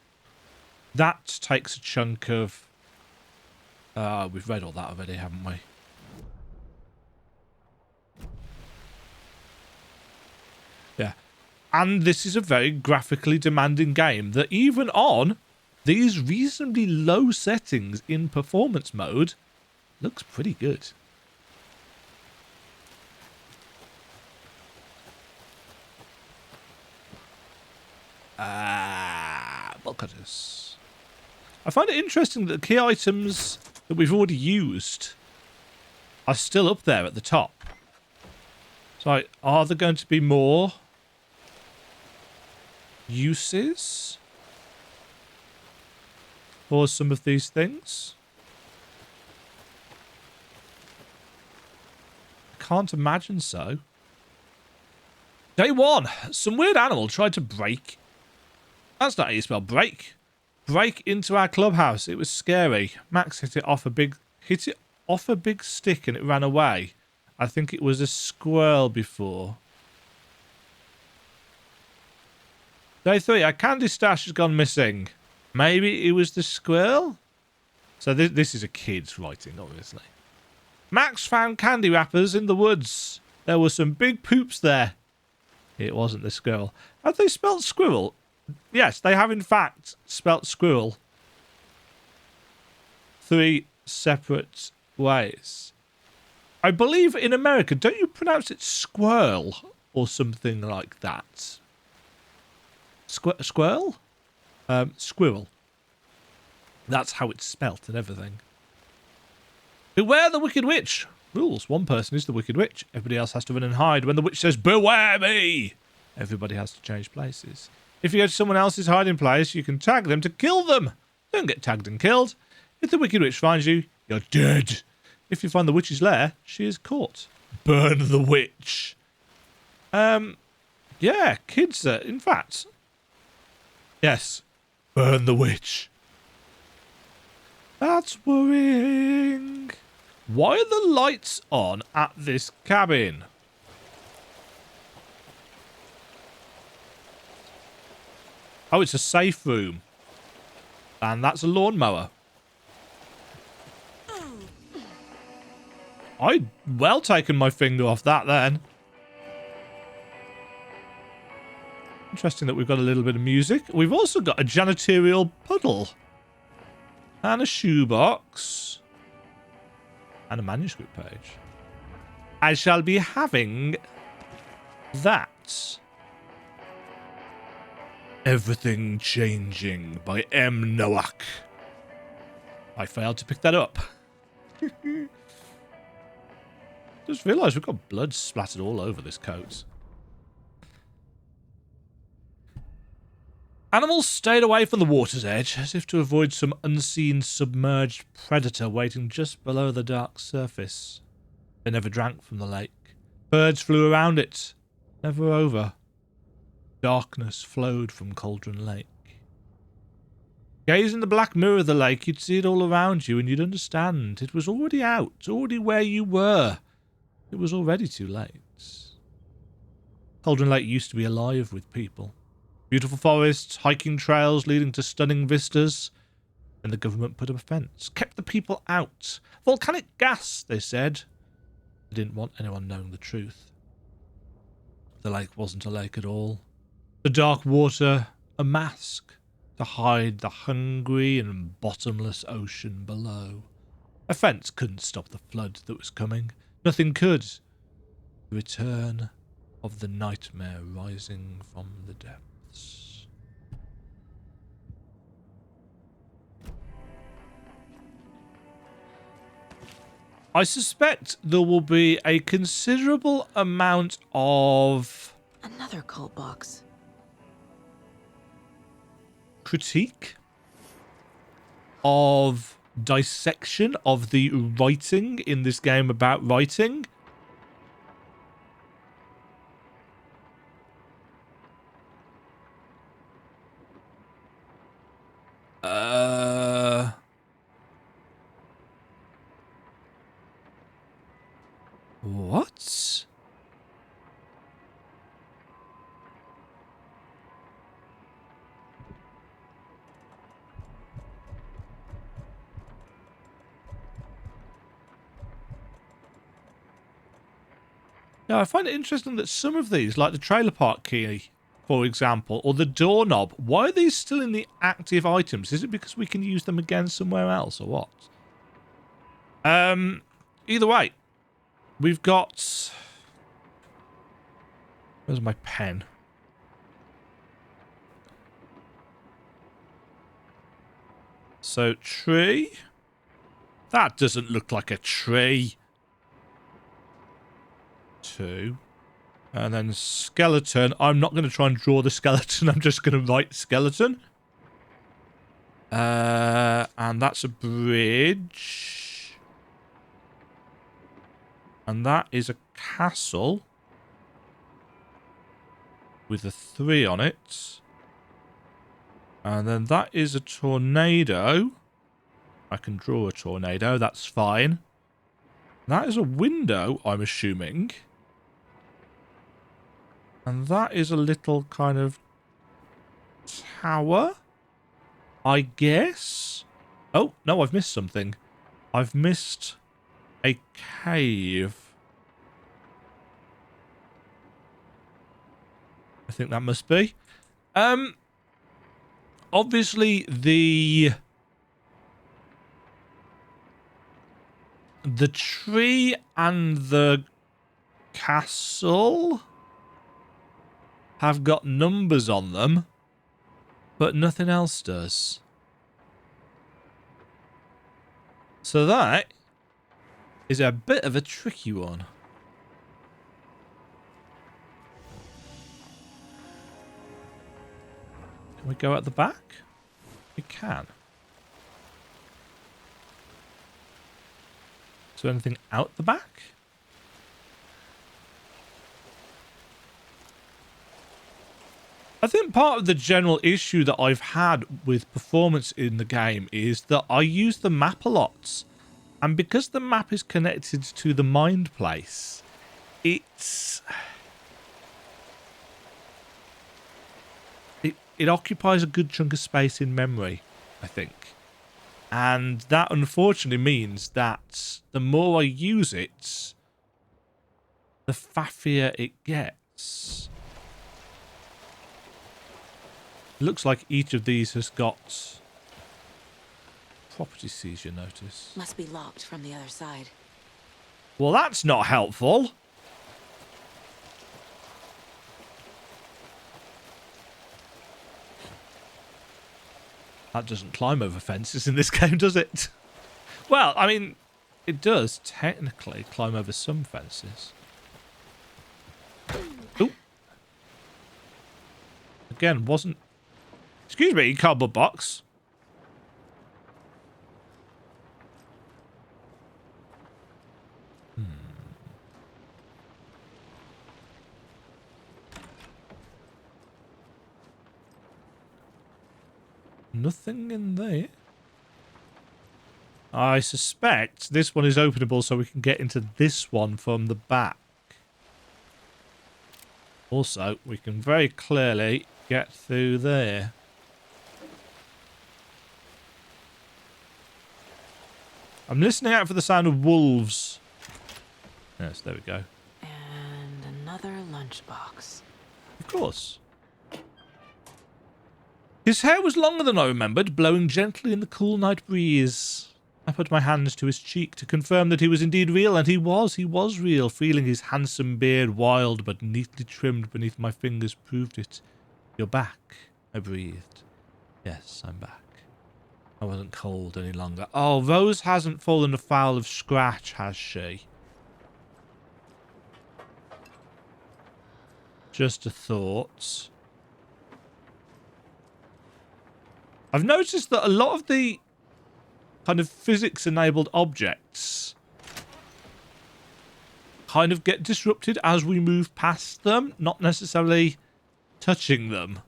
That takes a chunk of... we've read all that already, haven't we? Yeah. And this is a very graphically demanding game that even on these reasonably low settings in performance mode looks pretty good. Bulk cutters. I find it interesting that the key items that we've already used are still up there at the top. So are there going to be more uses for some of these things? I can't imagine so. Day 1. Some weird animal tried to break. That's not how you spell break. Break into our clubhouse. It was scary. Max hit it off a big stick and it ran away. I think it was a squirrel before. Day 3. Our candy stash has gone missing. Maybe it was the squirrel? So this is a kid's writing, obviously. Max found candy wrappers in the woods. There were some big poops there. It wasn't the squirrel. Have they spelt squirrel? Yes, they have in fact spelt squirrel 3 separate ways. I believe in America, don't you pronounce it squirrel or something like that? Squirrel? Squirrel. That's how it's spelt and everything. Beware the Wicked Witch. Rules. One person is the Wicked Witch. Everybody else has to run and hide. When the witch says, beware me, everybody has to change places. If you go to someone else's hiding place, you can tag them to kill them. Don't get tagged and killed. If the Wicked Witch finds you, you're dead. If you find the witch's lair, she is caught. Burn the witch. Yeah, kids, in fact. Yes, burn the witch. That's worrying. Why are the lights on at this cabin? Oh, it's a safe room. And that's a lawnmower. I'd well taken my finger off that then. Interesting that we've got a little bit of music. We've also got a janitorial puddle. And a shoebox. And a manuscript page. I shall be having that. Everything Changing by M. Nowak. I failed to pick that up. Just realised we've got blood splattered all over this coat. Animals stayed away from the water's edge, as if to avoid some unseen submerged predator waiting just below the dark surface. They never drank from the lake. Birds flew around it, never over. Darkness flowed from Cauldron Lake. Gaze in the black mirror of the lake, you'd see it all around you, and you'd understand. It was already out, already where you were. It was already too late. Cauldron Lake used to be alive with people. Beautiful forests, hiking trails leading to stunning vistas. And the government put up a fence, kept the people out. Volcanic gas, they said. They didn't want anyone knowing the truth. The lake wasn't a lake at all. The dark water, a mask to hide the hungry and bottomless ocean below. A fence couldn't stop the flood that was coming. Nothing could. The return of the nightmare rising from the depths. I suspect there will be a considerable amount of Another cult box. critique, of dissection of the writing in this game about writing. What? Now, I find it interesting that some of these, like the trailer park key, for example, or the doorknob, why are these still in the active items? Is it because we can use them again somewhere else, or what? Either way, we've got... Where's my pen? So, tree. That doesn't look like a tree. 2. And then skeleton. I'm not going to try and draw the skeleton. I'm just going to write skeleton. And that's a bridge. And that is a castle. With a 3 on it. And then that is a tornado. I can draw a tornado. That's fine. That is a window, I'm assuming. And that is a little kind of tower, I guess. Oh, no, I've missed something. I've missed a cave. I think that must be. Obviously, the tree and the castle have got numbers on them, but nothing else does. So that is a bit of a tricky one. we go at the back? We can. Is there anything out the back? I think part of the general issue that I've had with performance in the game is that I use the map a lot. And because the map is connected to the mind place, it occupies a good chunk of space in memory, I think. And that unfortunately means that the more I use it, the faffier it gets. It looks like each of these has got property seizure notice. Must be locked from the other side. Well, that's not helpful. That doesn't climb over fences in this game, does it? Well, I mean, it does technically climb over some fences. Ooh. Again, wasn't... Excuse me, cardboard box. Nothing in there. I suspect this one is openable so we can get into this one from the back. Also, we can very clearly get through there. I'm listening out for the sound of wolves. Yes, there we go. And another lunchbox. Of course. His hair was longer than I remembered, blowing gently in the cool night breeze. I put my hand to his cheek to confirm that he was indeed real, and he was real, feeling his handsome beard wild but neatly trimmed beneath my fingers proved it. You're back, I breathed. Yes, I'm back. I wasn't cold any longer. Oh, Rose hasn't fallen afoul of Scratch, has she? Just a thought. I've noticed that a lot of the kind of physics-enabled objects kind of get disrupted as we move past them, not necessarily touching them.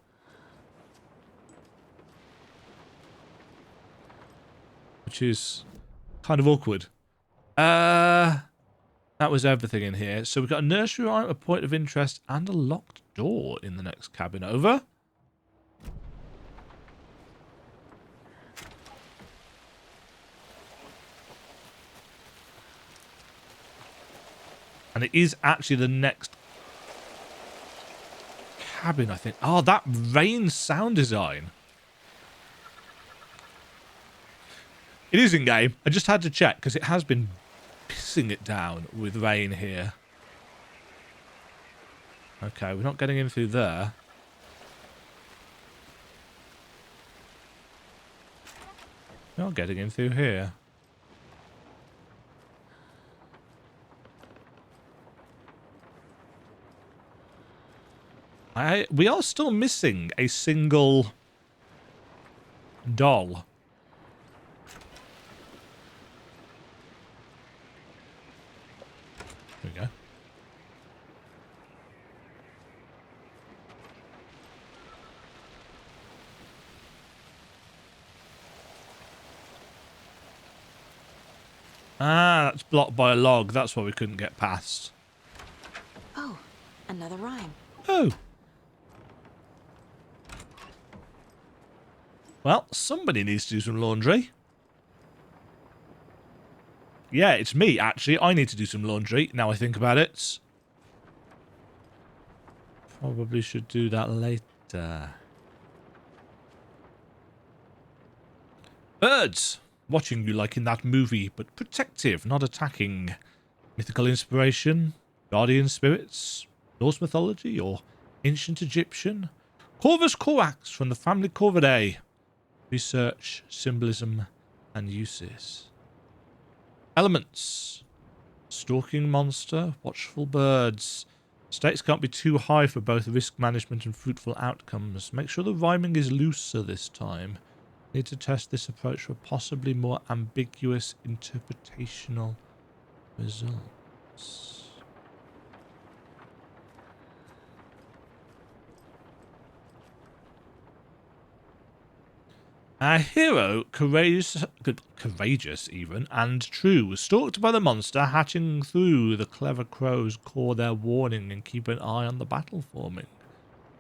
Which is kind of awkward. That was everything in here. So we've got a nursery rhyme, a point of interest, and a locked door in the next cabin over. And it is actually the next cabin, I think. Oh, that rain sound design. It is in-game. I just had to check because it has been pissing it down with rain here. Okay, we're not getting in through there. We're not getting in through here. We are still missing a single doll. There we go. Ah, that's blocked by a log. That's why we couldn't get past. Oh, another rhyme. Oh. Well, somebody needs to do some laundry. Yeah, it's me, actually. I need to do some laundry, now I think about it. Probably should do that later. Birds! Watching you like in that movie, but protective, not attacking. Mythical inspiration? Guardian spirits? Norse mythology? Or ancient Egyptian? Corvus Corax from the family Corvidae. Research, symbolism, and uses. Elements. Stalking monster, watchful birds. Stakes can't be too high for both risk management and fruitful outcomes. Make sure the rhyming is looser this time. Need to test this approach for possibly more ambiguous interpretational results. Our hero, courageous even, and true, was stalked by the monster, hatching through the clever crows call their warning and keep an eye on the battle forming.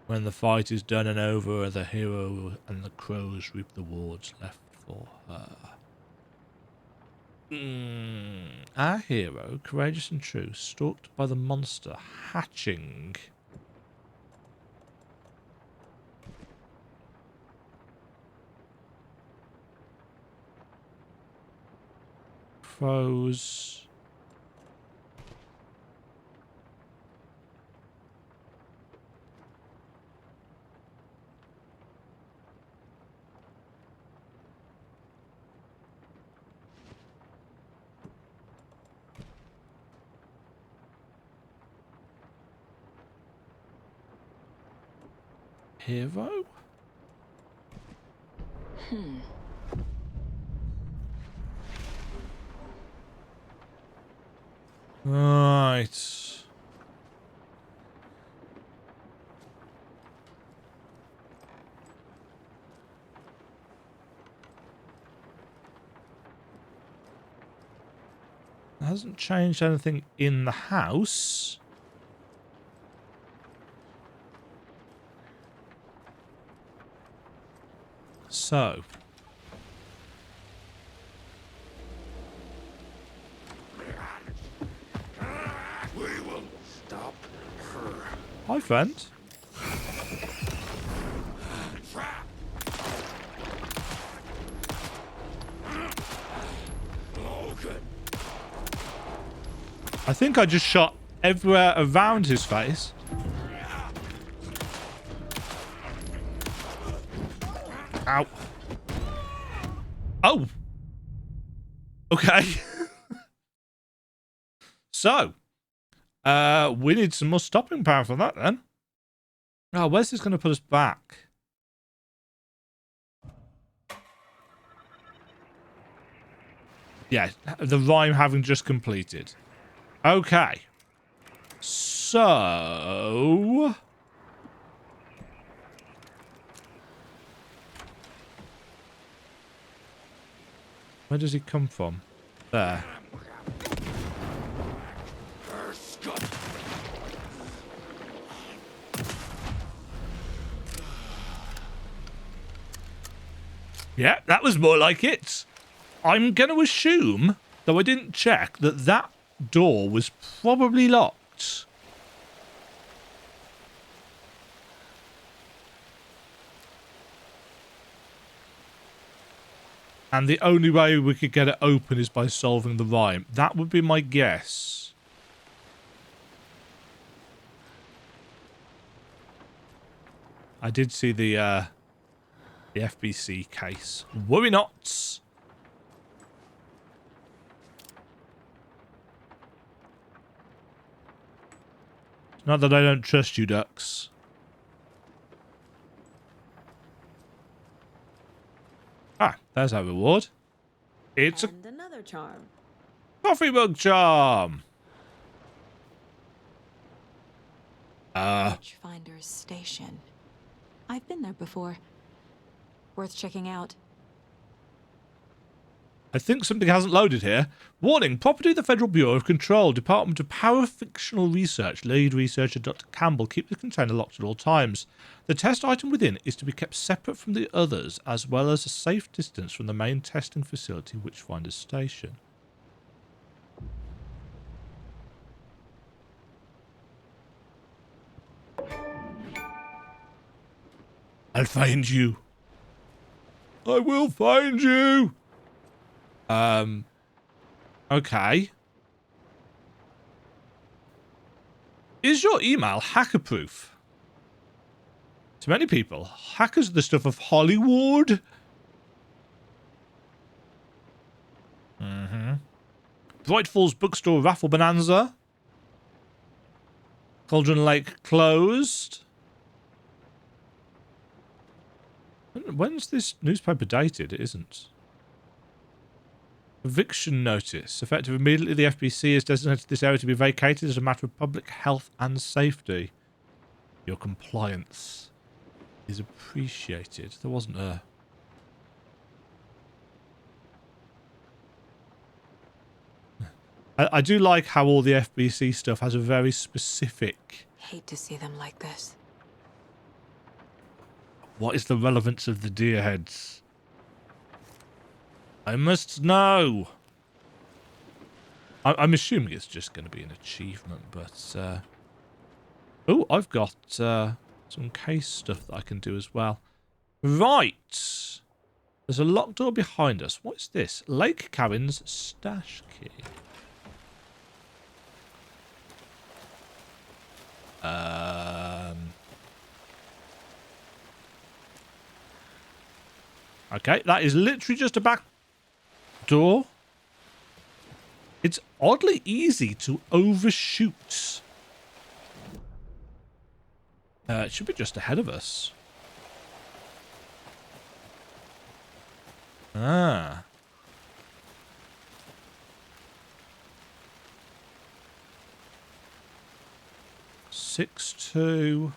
When the fight is done and over, the hero and the crows reap the rewards left for her. Our hero, courageous and true, stalked by the monster, hatching. Crows. Hero? Right. It hasn't changed anything in the house. So. We will stop her. Hi, friend. Trap. Oh, good. I think I just shot everywhere around his face. Ow. Oh. Okay. So. We need some more stopping power for that then. Oh, where's this going to put us back? Yeah, the rhyme having just completed. Okay. So... where does he come from? There. Yeah, that was more like it. I'm going to assume, though I didn't check, that that door was probably locked. And the only way we could get it open is by solving the rhyme. That would be my guess. I did see the FBC case. Worry not. Not that I don't trust you, ducks. Ah, there's our reward. It's And another charm. a coffee mug charm. Witchfinder's station. I've been there before. Worth checking out. I think something hasn't loaded here. Warning, property of the Federal Bureau of Control, Department of Parafictional Research, lead researcher Dr. Campbell. Keep the container locked at all times. The test item within is to be kept separate from the others, as well as a safe distance from the main testing facility, Witchfinder's station. I'll find you. I will find you. Okay. Is your email hacker-proof? To many people, hackers are the stuff of Hollywood. Bright Falls Bookstore Raffle Bonanza. Cauldron Lake closed. When's this newspaper dated? It isn't. Eviction notice. Effective immediately, the FBC has designated this area to be vacated as a matter of public health and safety. Your compliance is appreciated. There wasn't a... I do like how all the FBC stuff has a very specific... Hate to see them like this. What is the relevance of the deer heads? I must know. I'm assuming it's just going to be an achievement, but... Oh, I've got some case stuff that I can do as well. Right. There's a locked door behind us. What's this? Lake Cabin's stash key. Okay, that is literally just a back door. It's oddly easy to overshoot. It should be just ahead of us. Ah. Six, 2.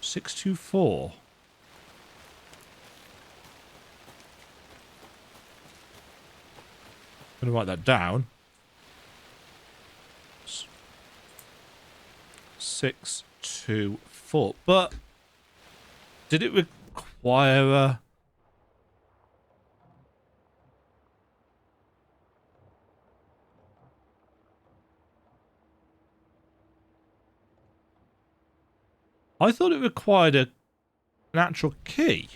Six, 2, 4. I'm going to write that down. 6, 2, 4. But did it require a... I thought it required an actual key.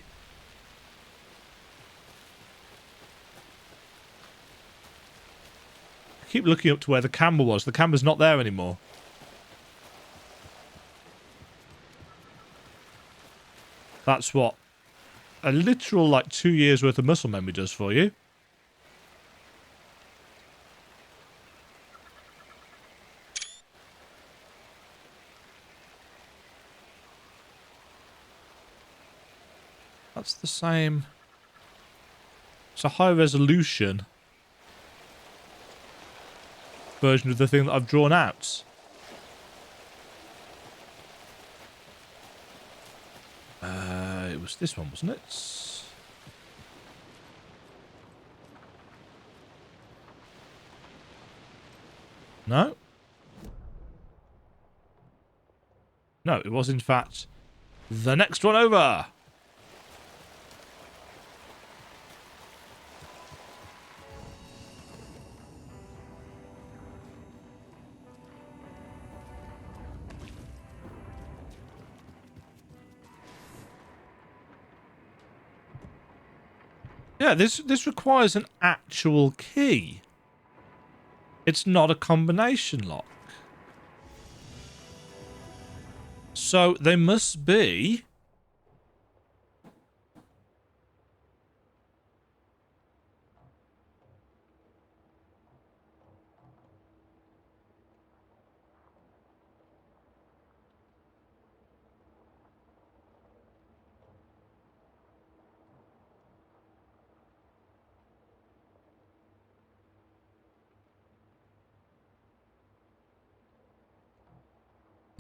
I keep looking up to where the camera was. The camera's not there anymore. That's what a literal, like, 2 years worth of muscle memory does for you. That's the same. It's a high resolution version of the thing that I've drawn out. It was this one, wasn't it? No? No, it was in fact the next one over. Yeah, this requires an actual key. It's not a combination lock. So they must be...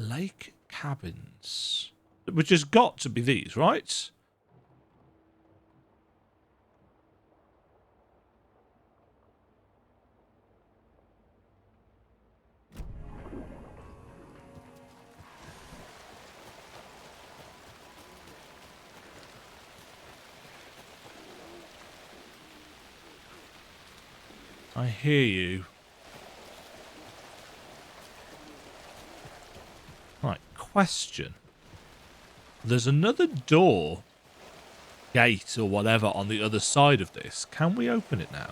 Lake cabins. Which has got to be these, right? I hear you. Right, question. There's another door, gate or whatever on the other side of this. Can we open it now?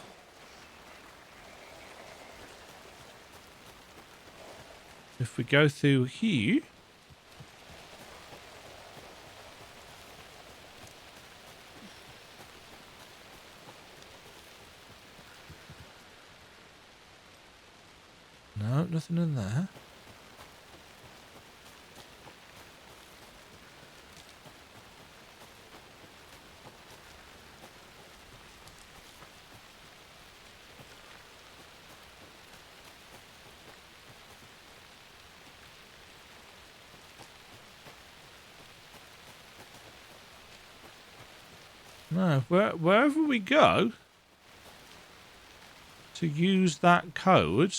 If we go through here... Nothing in there. No, wherever we go to use that code,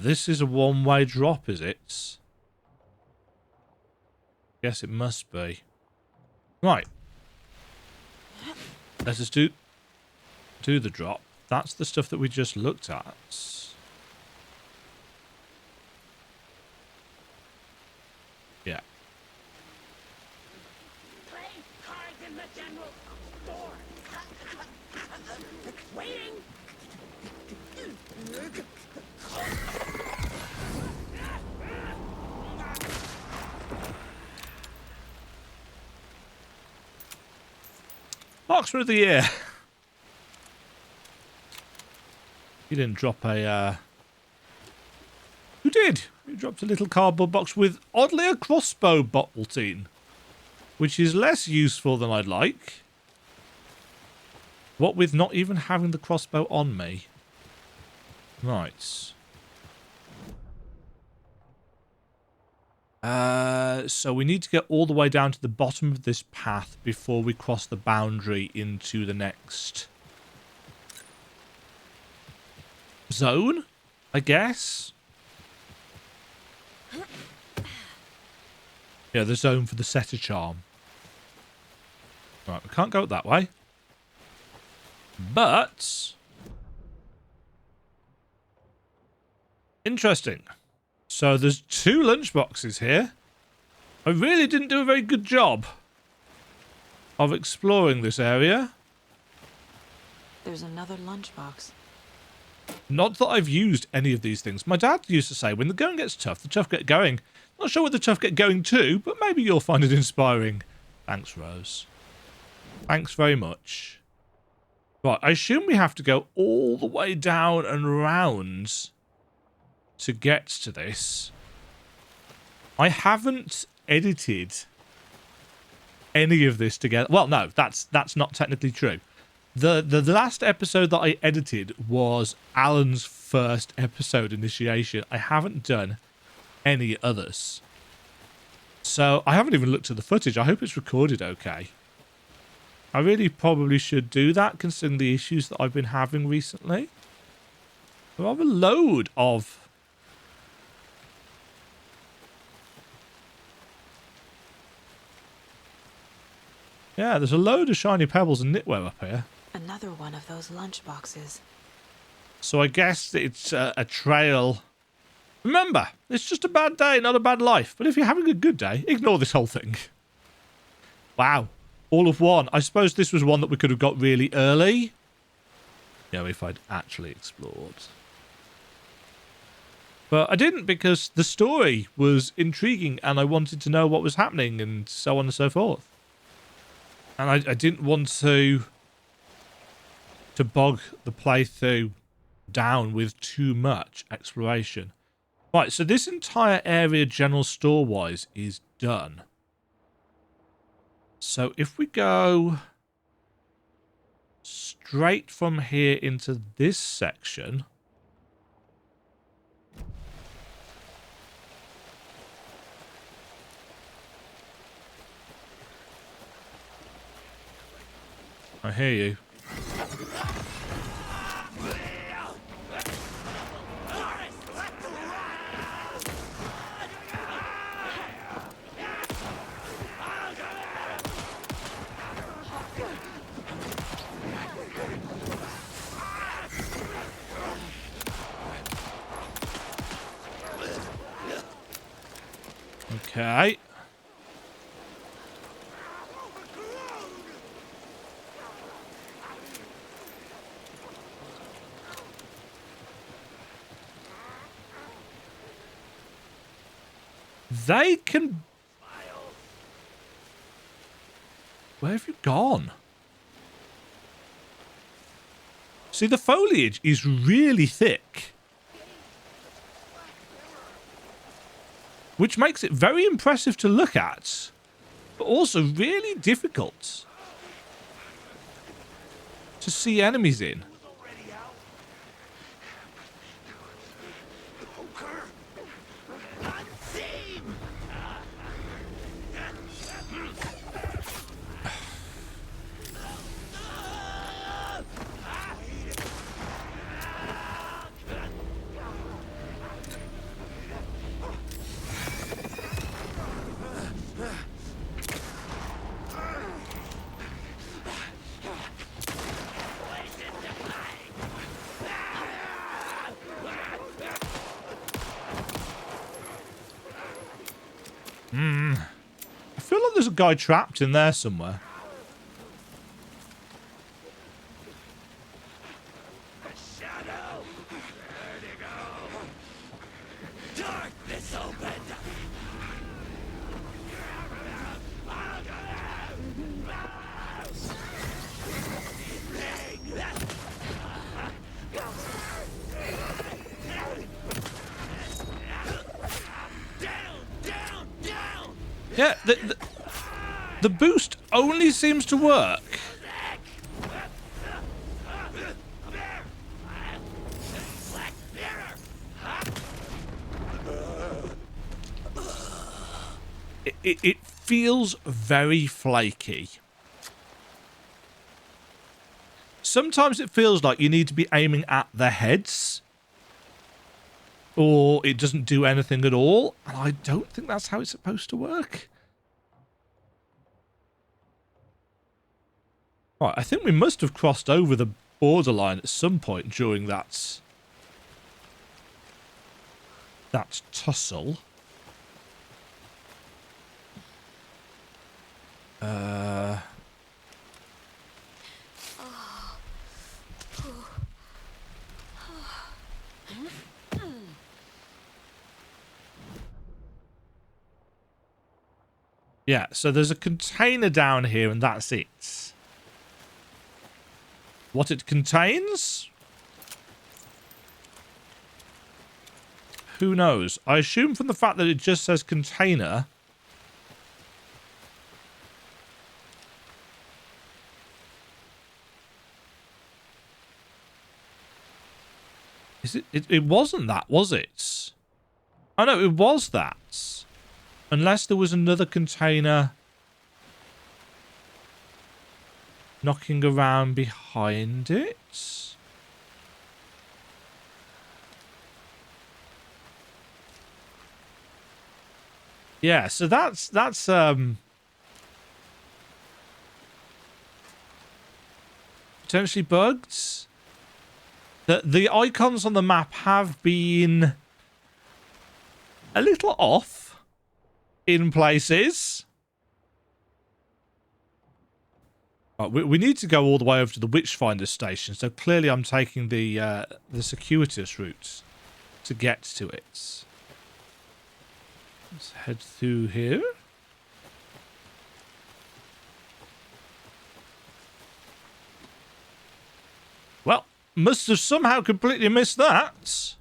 this is a one-way drop, is it? Guess it must be. Right. Let us do the drop. That's the stuff that we just looked at. Yeah. Play cards in the general store. Waiting. Marksman of the Year. You didn't drop a... Who did? You dropped a little cardboard box with, oddly, a crossbow bolting, which is less useful than I'd like. What with not even having the crossbow on me. Right. So we need to get all the way down to the bottom of this path before we cross the boundary into the next zone, I guess. Yeah, the zone for the setter charm. Right, we can't go that way. But... interesting. So there's 2 lunchboxes here. I really didn't do a very good job of exploring this area. There's another lunchbox. Not that I've used any of these things. My dad used to say, when the going gets tough, the tough get going. Not sure what the tough get going to, but maybe you'll find it inspiring. Thanks, Rose. Thanks very much. Right, I assume we have to go all the way down and around to get to this. I haven't edited any of this together. Well, no, that's not technically true. The last episode that I edited was Alan's first episode initiation. I haven't done any others. So I haven't even looked at the footage. I hope it's recorded okay. I really probably should do that considering the issues that I've been having recently. There are a load of... yeah, there's a load of shiny pebbles and knitwear up here. Another one of those lunchboxes. So I guess it's a trail. Remember, it's just a bad day, not a bad life. But if you're having a good day, ignore this whole thing. Wow. All of one. I suppose this was one that we could have got really early. You know, if I'd actually explored. But I didn't because the story was intriguing and I wanted to know what was happening and so on and so forth. And I didn't want to bog the playthrough down with too much exploration. Right, so this entire area, general store-wise, is done. So if we go straight from here into this section... I hear you. Okay. They can... Where have you gone? See, the foliage is really thick, which makes it very impressive to look at, but also really difficult to see enemies in. I feel like there's a guy trapped in there somewhere. Shadow! Where'd he go? Darkness opened! Yeah, the boost only seems to work it feels very flaky. Sometimes it feels like you need to be aiming at the heads, or it doesn't do anything at all, and I don't think that's how it's supposed to work. Right, I think we must have crossed over the borderline at some point during that tussle. Yeah, so there's a container down here and that's it. What it contains? Who knows? I assume from the fact that it just says container. Is it? It wasn't that, was it? Oh no, it was that. Unless there was another container knocking around behind it. Yeah, so that's potentially bugged. The icons on the map have been a little off in places. Right, we need to go all the way over to the Witchfinder station, so clearly I'm taking the circuitous route to get to it. Let's head through here. Well, must have somehow completely missed that.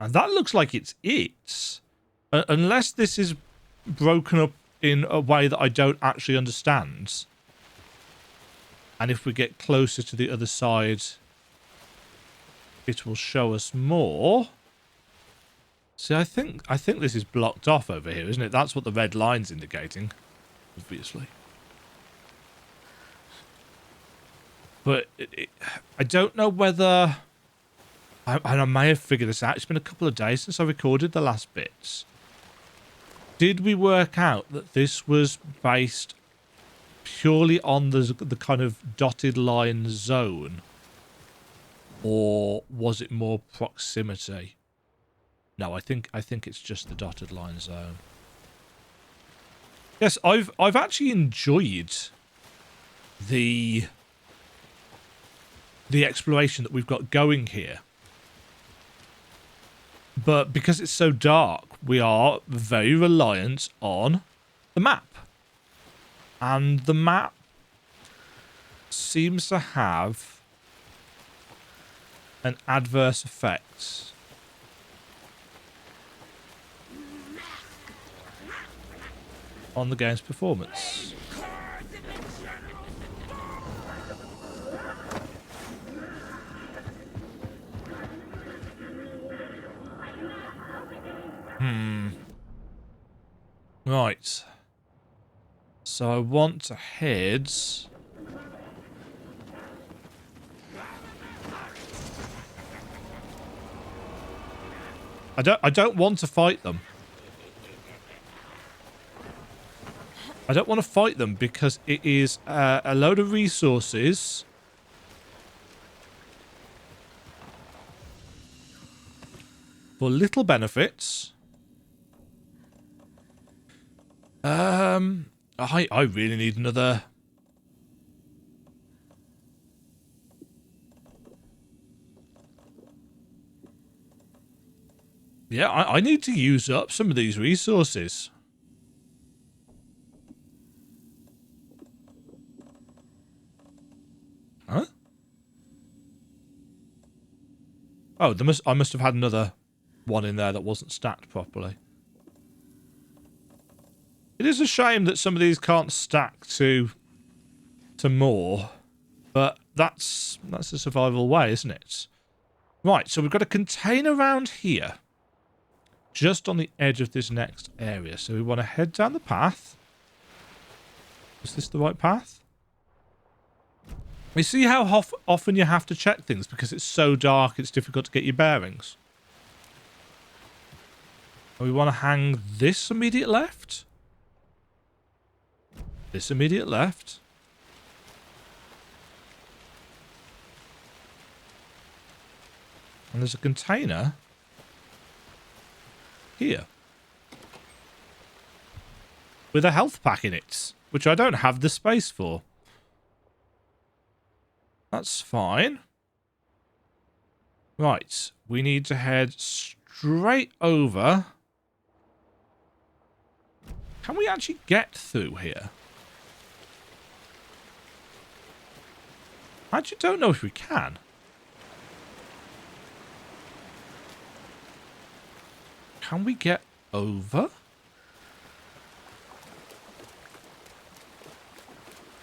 And that looks like it's it. Unless this is broken up in a way that I don't actually understand. And if we get closer to the other side, it will show us more. See, I think this is blocked off over here, isn't it? That's what the red line's indicating, obviously. But I don't know whether... I may have figured this out. It's been a couple of days since I recorded the last bits. Did we work out that this was based purely on the kind of dotted line zone? Or was it more proximity? No, I think it's just the dotted line zone. Yes, I've actually enjoyed the exploration that we've got going here. But because it's so dark, we are very reliant on the map. And the map seems to have an adverse effect on the game's performance. Right. So I want to head... I don't want to fight them. I don't want to fight them because it is a load of resources for little benefits. I really need another... Yeah, I need to use up some of these resources. Huh? Oh, I must have had another one in there that wasn't stacked properly. It is a shame that some of these can't stack to more, but that's a survival way, isn't it? Right, so we've got a container around here, just on the edge of this next area. So we want to head down the path. Is this the right path? We see how often you have to check things because it's so dark, it's difficult to get your bearings. We want to hang this immediate left. This immediate left. And there's a container here with a health pack in it, which I don't have the space for. That's fine. Right, we need to head straight over. Can we actually get through here? I actually don't know if we can. Can we get over?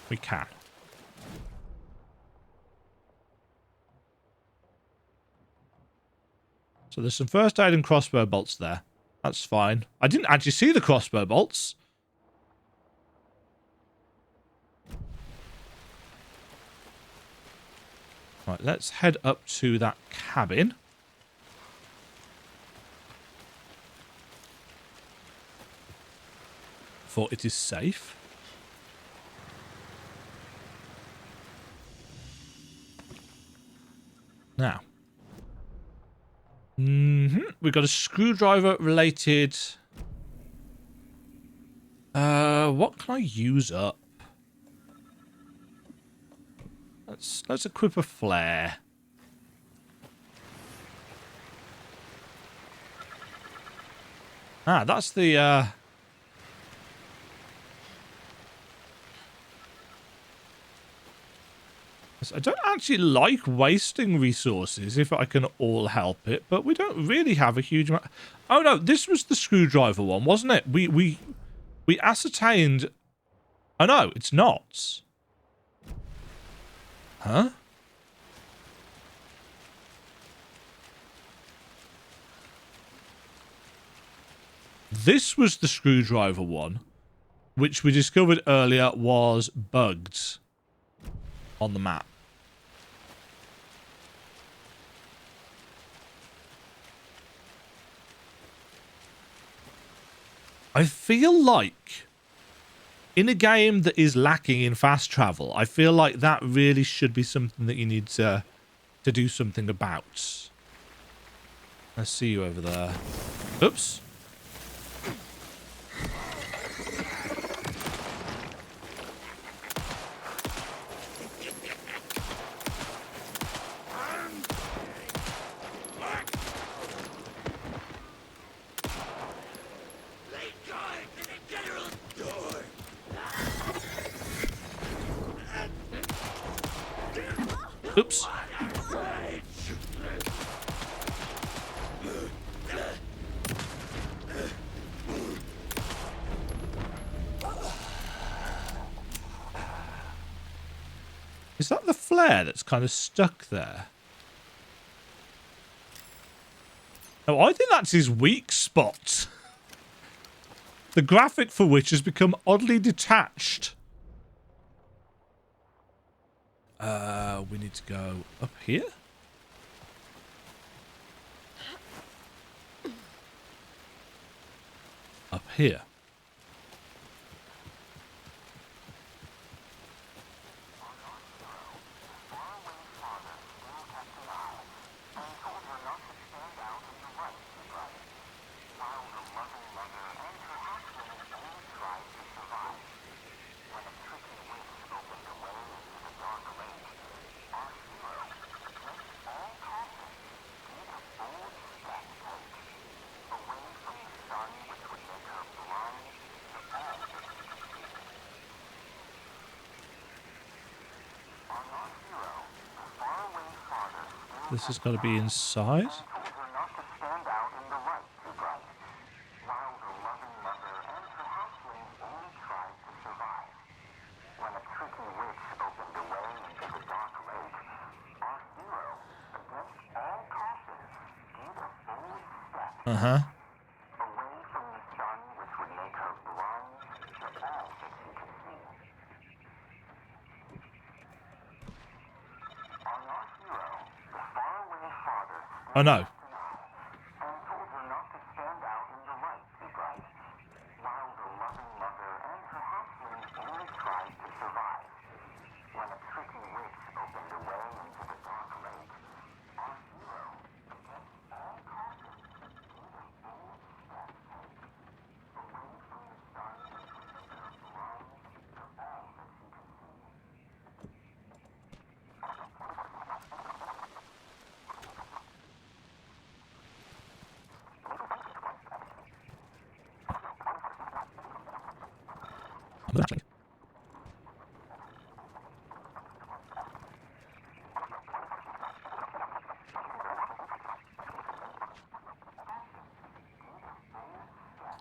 We can. So there's some first aid and crossbow bolts there. That's fine. I didn't actually see the crossbow bolts. Right, let's head up to that cabin. For it is safe. Now. We've got a screwdriver related. What can I use up? Let's equip a flare. Ah, that's the I don't actually like wasting resources if I can all help it, but we don't really have a huge amount. Oh no, this was the screwdriver one, wasn't it? We ascertained. Oh no, it's not. Huh? This was the screwdriver one, which we discovered earlier was bugged on the map. I feel like in a game that is lacking in fast travel, I feel like that really should be something that you need to do something about. I see you over there. Oops. Oops. Is that the flare that's kind of stuck there? No, I think that's his weak spot. The graphic for which has become oddly detached. We need to go up here. Up here. This has got to be inside. Uh-huh. Oh no.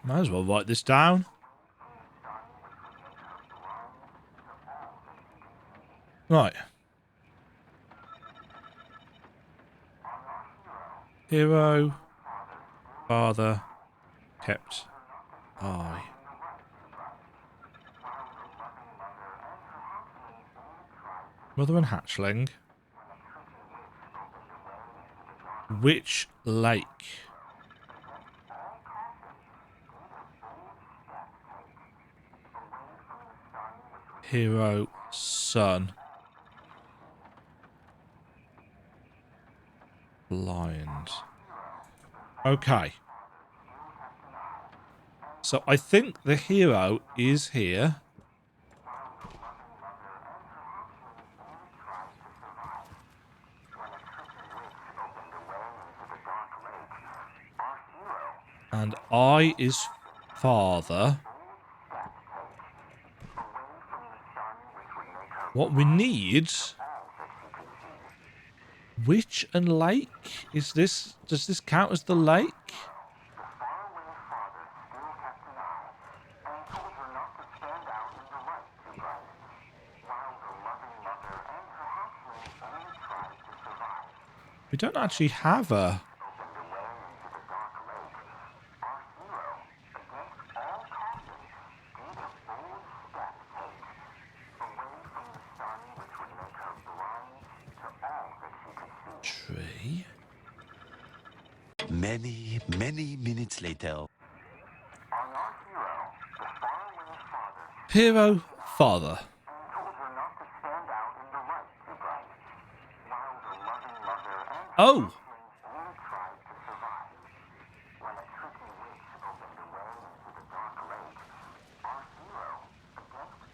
Might as well write this down. Right. Hero, father, kept eye. Mother and hatchling. Witch Lake. Hero, son. Blind. Okay. So I think the hero is here. And I is father. What we need... Witch and lake? Is this... Does this count as the lake? We don't actually have a... tree. Many minutes later. Hero, father. Oh!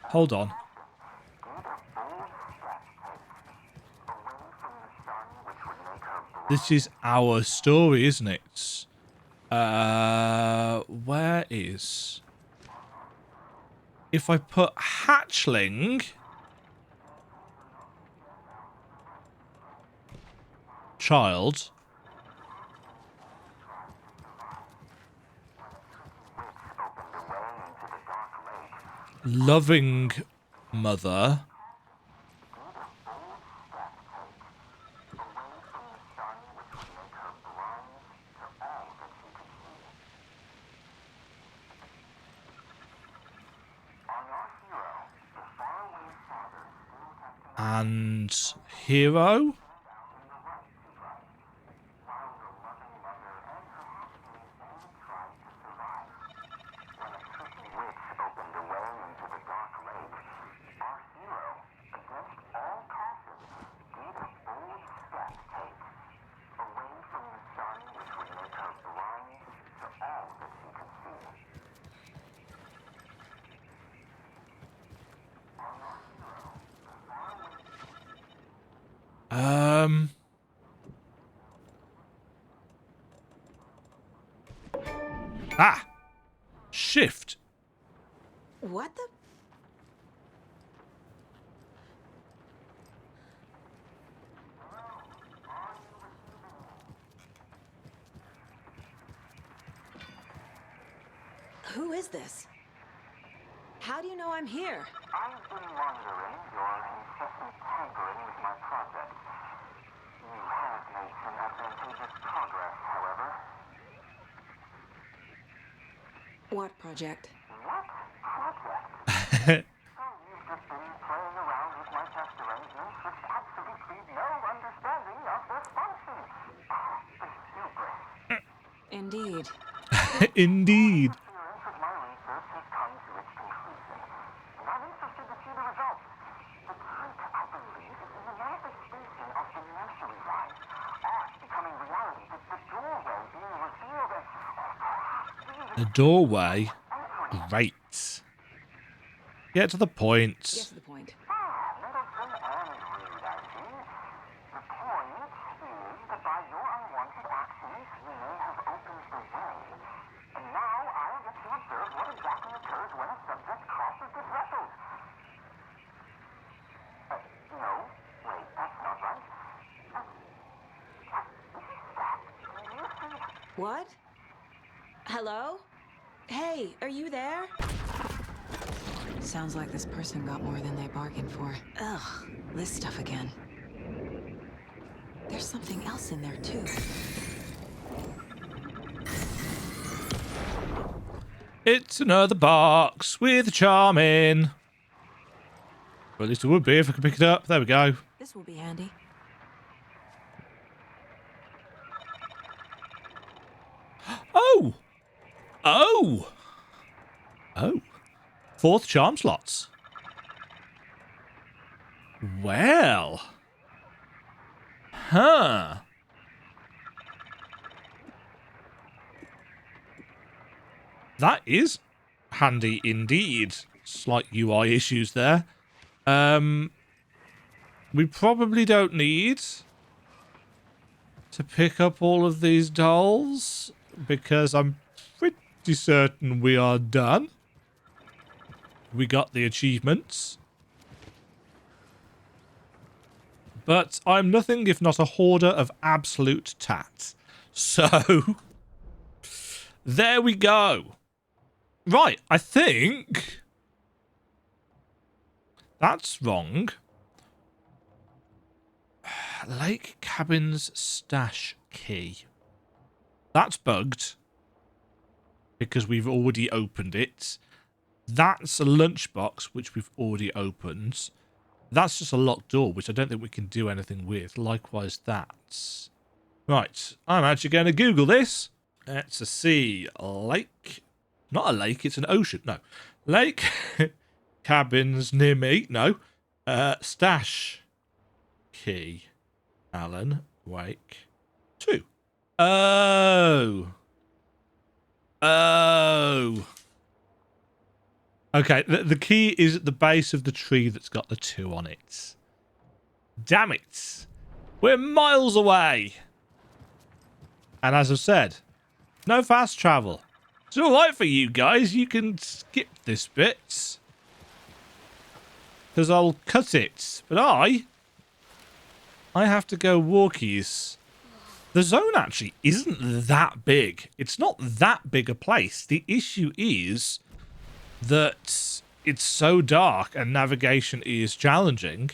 Hold on. This is our story, isn't it? Where is... If I put hatchling... child. Loving mother. And hero. Ah! Shift. What the? Who is this? How do you know I'm here? I've been wondering your incessant tampering with my project. You have made some advantageous progress, however. What project? What project? So you've just been playing around with my test arrangements with absolutely no understanding of their function. The hubris. Indeed. Indeed. Experience with my research has come to its conclusion, and I'm interested to see the results. The trick, I believe, is in the manifestation of the nursery rhyme. Art becoming reality, the doorway being revealed as... The doorway. Great. Get to the point. Get to the point. Middleton and Reed, I see. The point is that by your unwanted actions, you may have opened the way. And now I'll get to observe what exactly occurs when a subject crosses the threshold. No. Wait, that's not right. Do you see... What? Hello? Hey, are you there? Sounds like this person got more than they bargained for. Ugh, this stuff again. There's something else in there, too. It's another box with a charm in. Or at least it would be if I could pick it up. There we go. This will be handy. Oh! Oh! Oh. 4th charm slots. Well. Huh. That is handy indeed. Slight UI issues there. We probably don't need to pick up all of these dolls because I'm pretty certain we are done. We got the achievements. But I'm nothing if not a hoarder of absolute tat. So, there we go. Right, I think that's wrong. Lake Cabin's stash key. That's bugged because we've already opened it. That's a lunchbox, which we've already opened. That's just a locked door, which I don't think we can do anything with. Likewise, that's... Right, I'm actually going to Google this. It's a sea lake. Not a lake, it's an ocean. No. Lake Cabins near me. No. Stash key. Alan Wake 2. Oh. Oh. Okay, the key is at the base of the tree that's got the 2 on it. Damn it. We're miles away. And as I've said, no fast travel. It's alright for you guys. You can skip this bit. Because I'll cut it. But I have to go walkies The zone actually isn't that big. It's not that big a place. The issue is that it's so dark and navigation is challenging.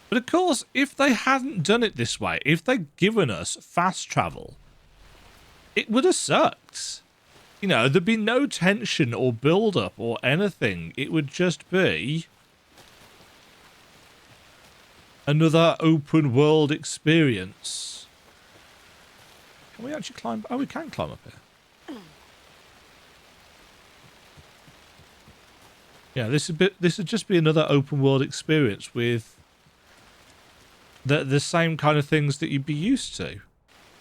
But of course, if they hadn't done it this way, if they'd given us fast travel, it would have sucked. You know, there'd be no tension or build-up or anything. It would just be another open world experience. Can we actually climb? Oh, we can climb up here. Yeah, this would just be another open world experience with the same kind of things that you'd be used to.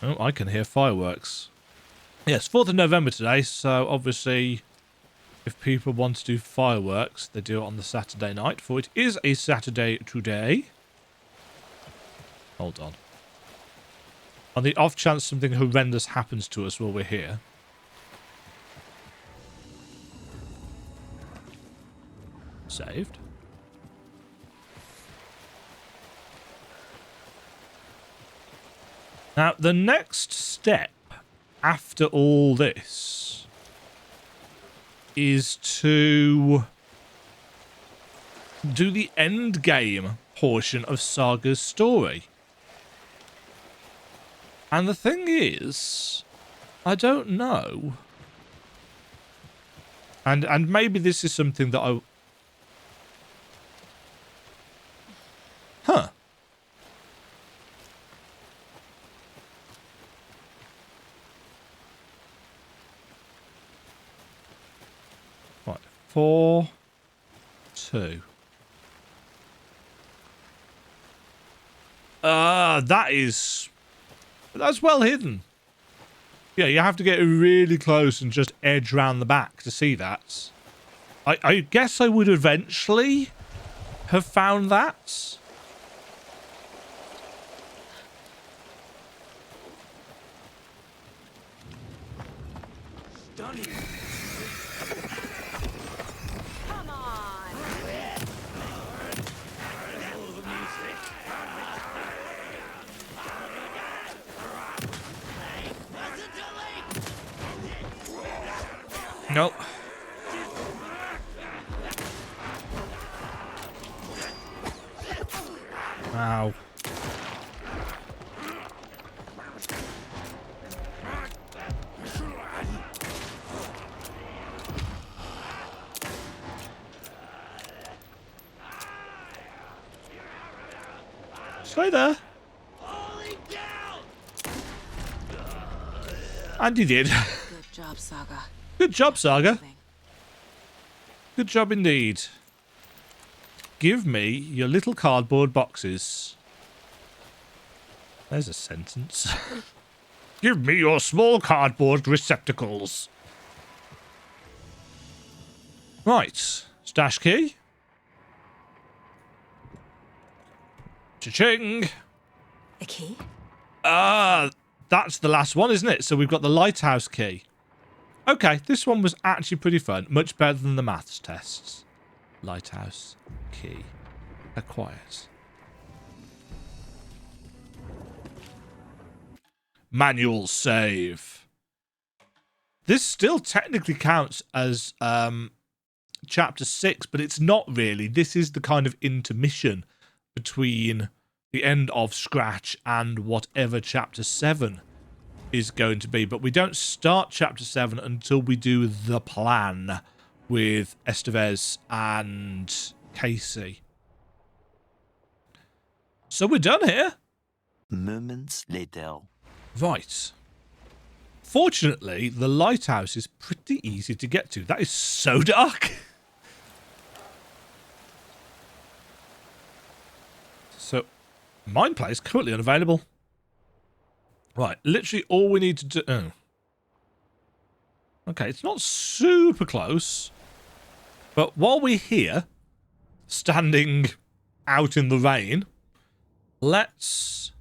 Oh, I can hear fireworks. Yes, 4th of November today, so obviously if people want to do fireworks, they do it on the Saturday night, for it is a Saturday today. Hold on. On the off chance something horrendous happens to us while we're here. Saved. Now, the next step after all this is to do the end game portion of Saga's story. And the thing is, I don't know. And maybe this is something that I... Huh. Right. 4, 2. That's well hidden. Yeah, you have to get really close and just edge round the back to see that. I guess I would eventually have found that. Stunning. Come on. Nope. Ow. Stay there. And he did. Good job, Saga. Good job, Saga. Good job indeed. Give me your little cardboard boxes. There's a sentence. Give me your small cardboard receptacles. Right. Stash key. Cha-ching. A key? That's the last one, isn't it? So we've got the lighthouse key. Okay, this one was actually pretty fun. Much better than the maths tests. Lighthouse key. Acquired. Manual save. This still technically counts as chapter 6, but it's not really. This is the kind of intermission between the end of Scratch and whatever chapter 7 is going to be. But we don't start chapter 7 until we do the plan with Estevez and Casey. So we're done here. Moments later. Right. Fortunately, the lighthouse is pretty easy to get to. That is so dark. So, mine play is currently unavailable. Right, literally all we need to do... Oh. Okay, it's not super close. But while we're here, standing out in the rain, let's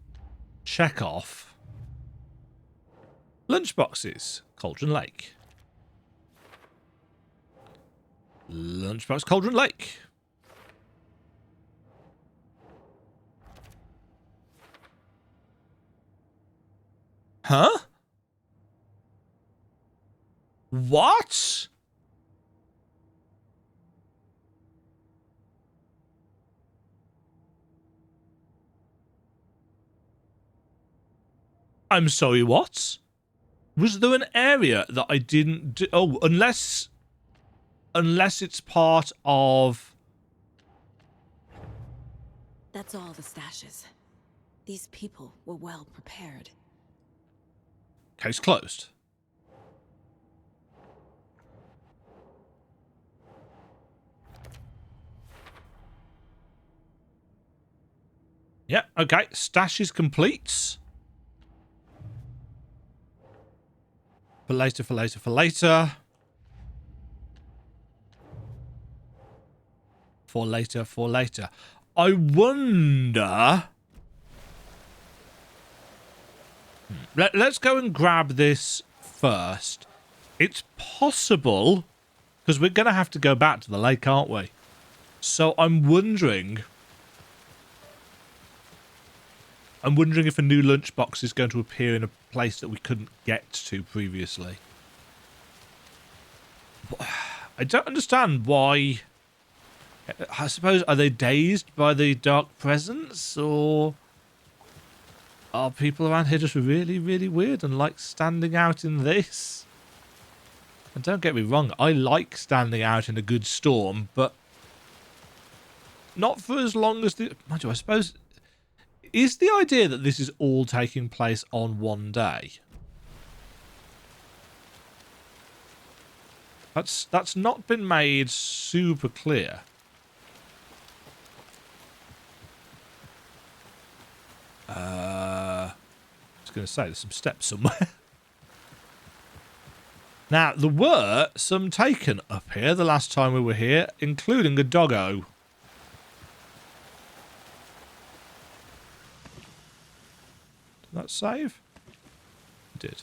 check off Lunchboxes, Cauldron Lake. Lunchbox, Cauldron Lake. What? I'm sorry, what? Was there an area that I didn't do? Oh, unless it's part of... That's all the stashes. These people were well prepared. Case closed. Yeah, okay. Stash is complete. For later, for later, for later. For later, for later. I wonder... Let's go and grab this first. It's possible, because we're going to have to go back to the lake, aren't we? So I'm wondering if a new lunchbox is going to appear in a place that we couldn't get to previously. I don't understand why. I suppose, are they dazed by the dark presence, or are people around here just really, really weird and like standing out in this? And don't get me wrong, I like standing out in a good storm, but not for as long as the... Mind you, I suppose... Is the idea that this is all taking place on one day? That's not been made super clear. I was going to say, there's some steps somewhere. Now, there were some taken up here the last time we were here, including a doggo. Did that save? It did.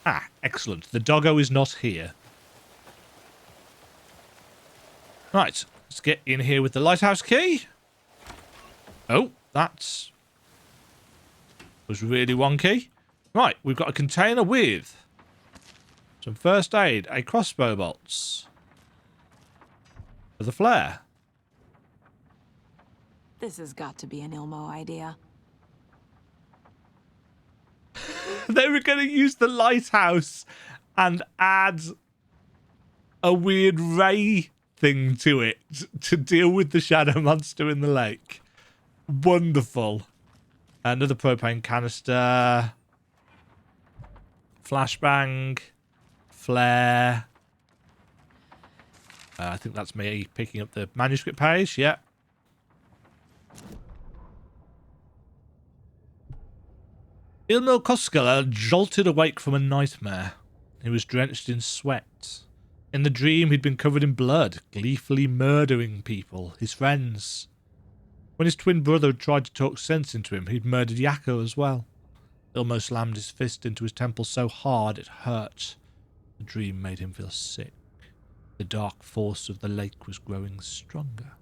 Ah, excellent. The doggo is not here. Right, let's get in here with the lighthouse key. Oh, that was really wonky. Right, we've got a container with some first aid, a crossbow bolts, with a flare. This has got to be an Ilmo idea. They were going to use the lighthouse and add a weird ray thing to it to deal with the shadow monster in the lake. Wonderful. Another propane canister. Flashbang. Flare. I think that's me picking up the manuscript page. Yeah. Ilmo Koskela jolted awake from a nightmare. He was drenched in sweat. In the dream, he'd been covered in blood, gleefully murdering people, his friends. When his twin brother had tried to talk sense into him, he'd murdered Yakko as well. Ilmo slammed his fist into his temple so hard it hurt. The dream made him feel sick. The dark force of the lake was growing stronger.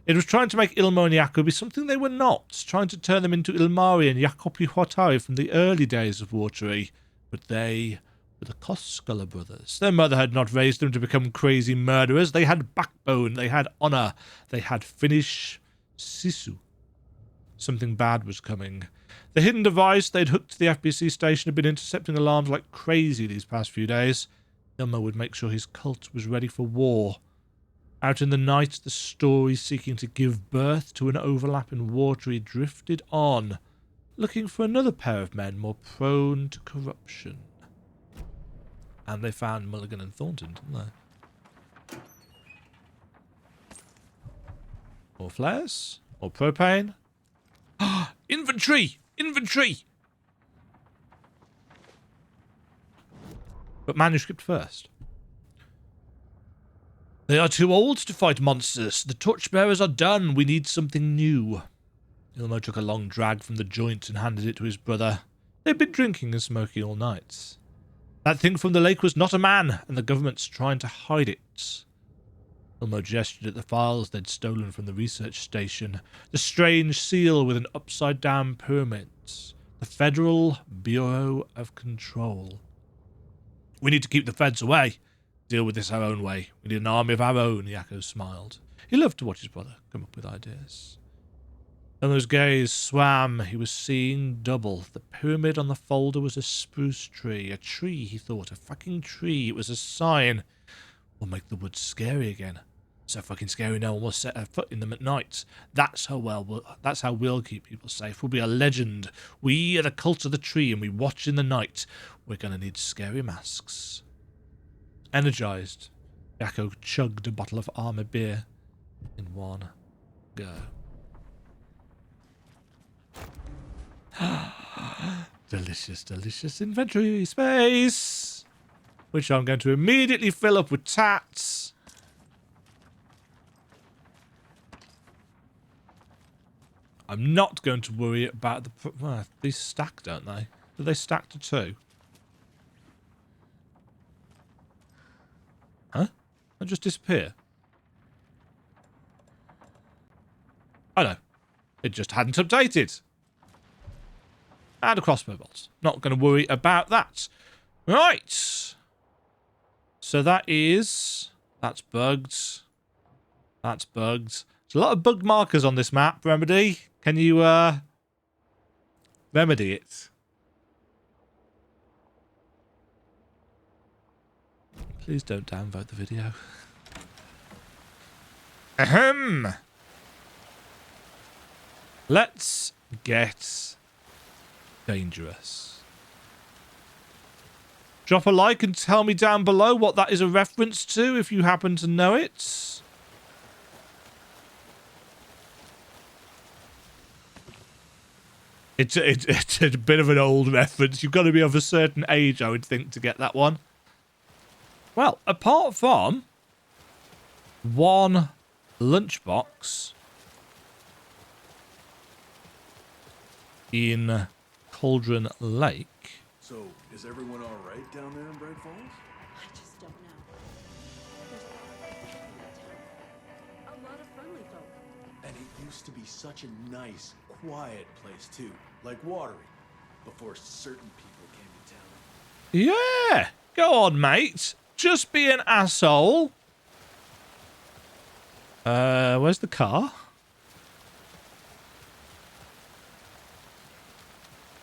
It was trying to make Ilmo and Yakko be something they were not, trying to turn them into Ilmari and Jakobi Huatari from the early days of Watery. But they were the Koskela brothers. Their mother had not raised them to become crazy murderers. They had backbone, they had honour, they had Finnish sisu. Something bad was coming. The hidden device they'd hooked to the FBC station had been intercepting alarms like crazy these past few days. Ilmo would make sure his cult was ready for war. Out in the night, the story seeking to give birth to an overlap in Watery drifted on, looking for another pair of men more prone to corruption. And they found Mulligan and Thornton, didn't they? More flares? More propane? Inventory! Inventory! But manuscript first. They are too old to fight monsters. The torchbearers are done. We need something new. Ilmo took a long drag from the joint and handed it to his brother. They'd been drinking and smoking all night. That thing from the lake was not a man, and the government's trying to hide it. Elmo gestured at the files they'd stolen from the research station. The strange seal with an upside-down pyramid. The Federal Bureau of Control. We need to keep the feds away. Deal with this our own way. We need an army of our own, Yakko smiled. He loved to watch his brother come up with ideas. Elmo's gaze swam. He was seeing double. The pyramid on the folder was a spruce tree. A tree, he thought. A fucking tree. It was a sign. We'll make the woods scary again. So fucking scary no one will set a foot in them at night. That's how we'll keep people safe. We'll be a legend. We are the cult of the tree and we watch in the night. We're gonna need scary masks. Energized, Yakko chugged a bottle of armor beer in one go. Delicious, delicious inventory space, which I'm going to immediately fill up with tats. I'm not going to worry about the... Well, these stack, don't they? Do they stack to 2? Huh? They just disappear? Oh no. It just hadn't updated. And a crossbow bolt. Not going to worry about that. Right. So that is... That's bugged. That's bugged. There's a lot of bug markers on this map, Remedy. Can you, remedy it? Please don't downvote the video. Ahem. Let's get dangerous. Drop a like and tell me down below what that is a reference to if you happen to know it. It's a bit of an old reference. You've got to be of a certain age, I would think, to get that one. Well, apart from one lunchbox in Cauldron Lake. So, is everyone all right down there in Bright Falls? I just don't know. There's a lot of friendly folk. And it used to be such a nice, quiet place too, like Watery, before certain people came to town. Yeah, go on, mate. Just be an asshole. Where's the car?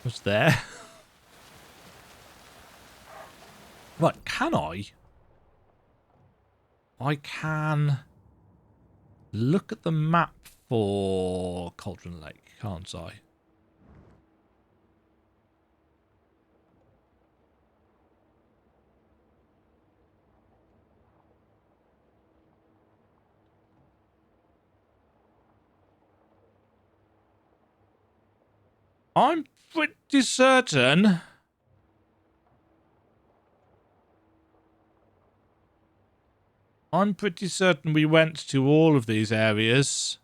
What's there? Right, can I? I can look at the map for Cauldron Lake, can't I? I'm pretty certain we went to all of these areas.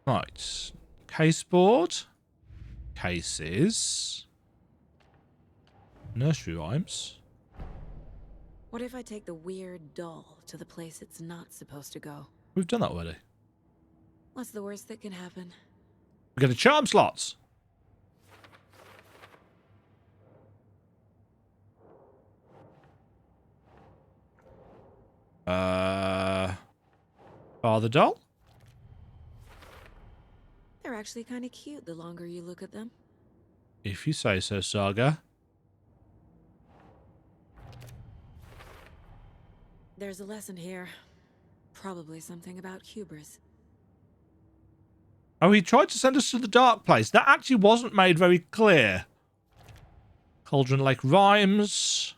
Right. Caseboard. Cases. Nursery rhymes. What if I take the weird doll to the place it's not supposed to go? We've done that already. What's the worst that can happen? We get a charm slots. Father doll? They're actually kind of cute the longer you look at them. If you say so, Saga. There's a lesson here. Probably something about hubris. Oh, he tried to send us to the dark place. That actually wasn't made very clear. Cauldron Lake rhymes.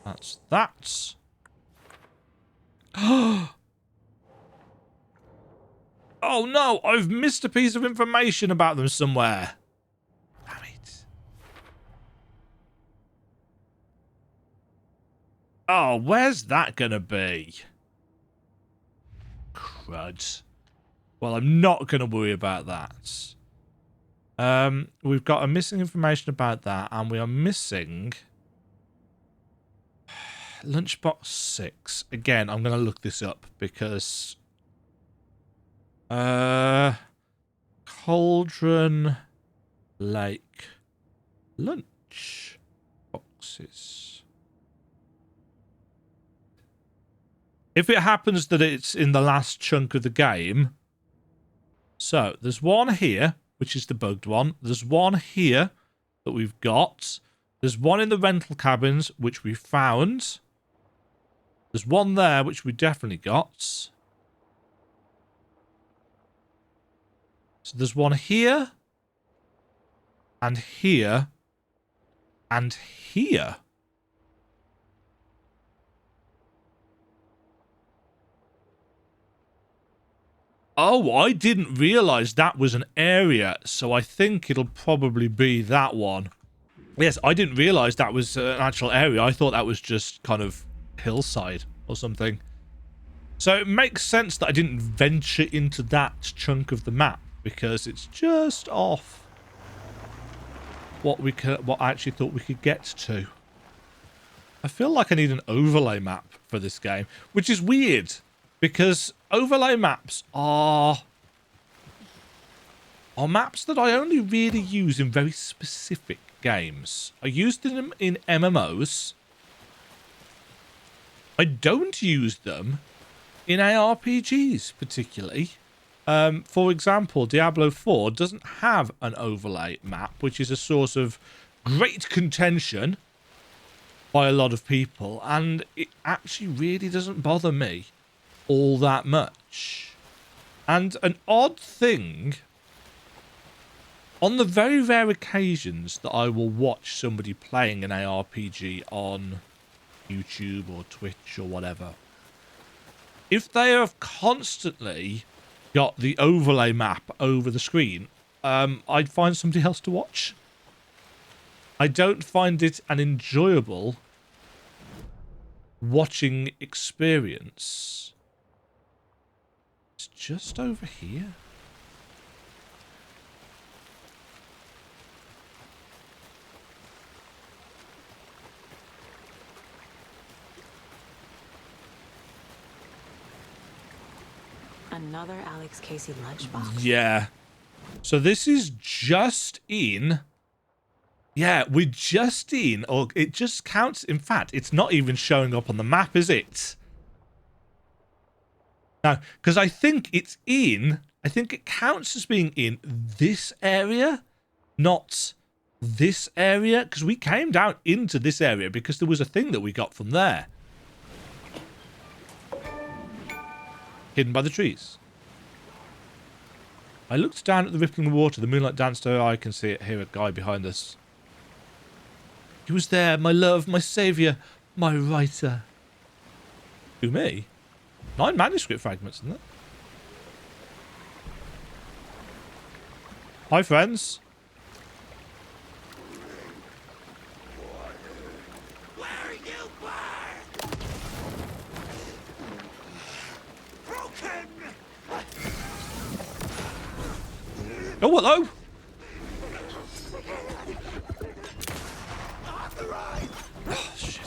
That's that. Oh no, I've missed a piece of information about them somewhere. Damn it. Oh, where's that gonna be? Crud. Well, I'm not gonna worry about that. We've got a missing information about that, and we are missing Lunchbox 6. Again, I'm gonna look this up because Cauldron Lake lunch boxes. If it happens that it's in the last chunk of the game. So, there's one here, which is the bugged one. There's one here that we've got. There's one in the rental cabins, which we found. There's one there, which we definitely got. So there's one here. And here. And here. Oh, I didn't realize that was an area, so I think it'll probably be that one. Yes, I didn't realize that was an actual area. I thought that was just kind of hillside or something. So it makes sense that I didn't venture into that chunk of the map, because it's just off what I actually thought we could get to. I feel like I need an overlay map for this game, which is weird. Because overlay maps are maps that I only really use in very specific games. I use them in MMOs. I don't use them in ARPGs particularly. For example, Diablo 4 doesn't have an overlay map, which is a source of great contention by a lot of people, and it actually really doesn't bother me all that much. And an odd thing, on the very rare occasions that I will watch somebody playing an ARPG on YouTube or Twitch or whatever, if they have constantly got the overlay map over the screen, I'd find somebody else to watch. I don't find it an enjoyable watching experience. It's just over here. Another Alex Casey lunchbox. Yeah. So this is just in. Yeah, we're just in, or it just counts. In fact, it's not even showing up on the map, is it? No, because I think it's in. I think it counts as being in this area, not this area, because we came down into this area because there was a thing that we got from there. Hidden by the trees. I looked down at the rippling water. The moonlight danced over. I can see it. Hear a guy behind us. He was there, my love, my saviour, my writer. Who, me? 9 manuscript fragments, isn't it? Hi, friends. Oh, hello. Oh, shit.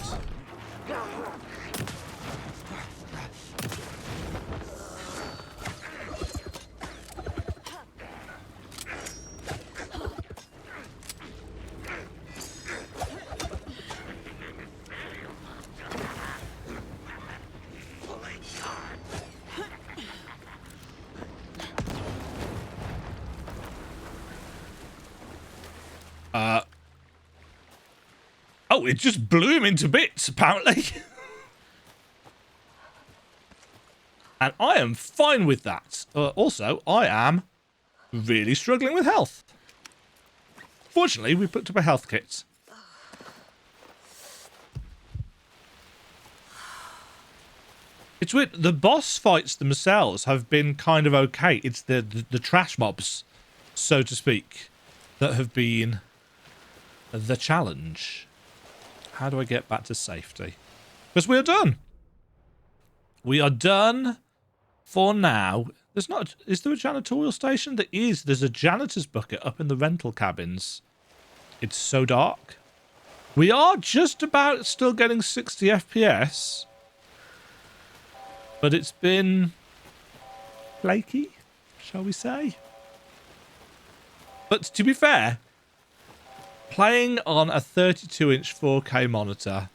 Oh, it just blew him into bits, apparently. And I am fine with that. Also, I am really struggling with health. Fortunately, we picked up a health kit. It's weird. The boss fights themselves have been kind of okay. It's the trash mobs, so to speak, that have been the challenge. How do I get back to safety? Because we are done. We are done for now. There's not... Is there a janitorial station? There is. There's a janitor's bucket up in the rental cabins. It's so dark. We are just about still getting 60 FPS. But it's been flaky, shall we say. But to be fair, playing on a 32-inch 4K monitor,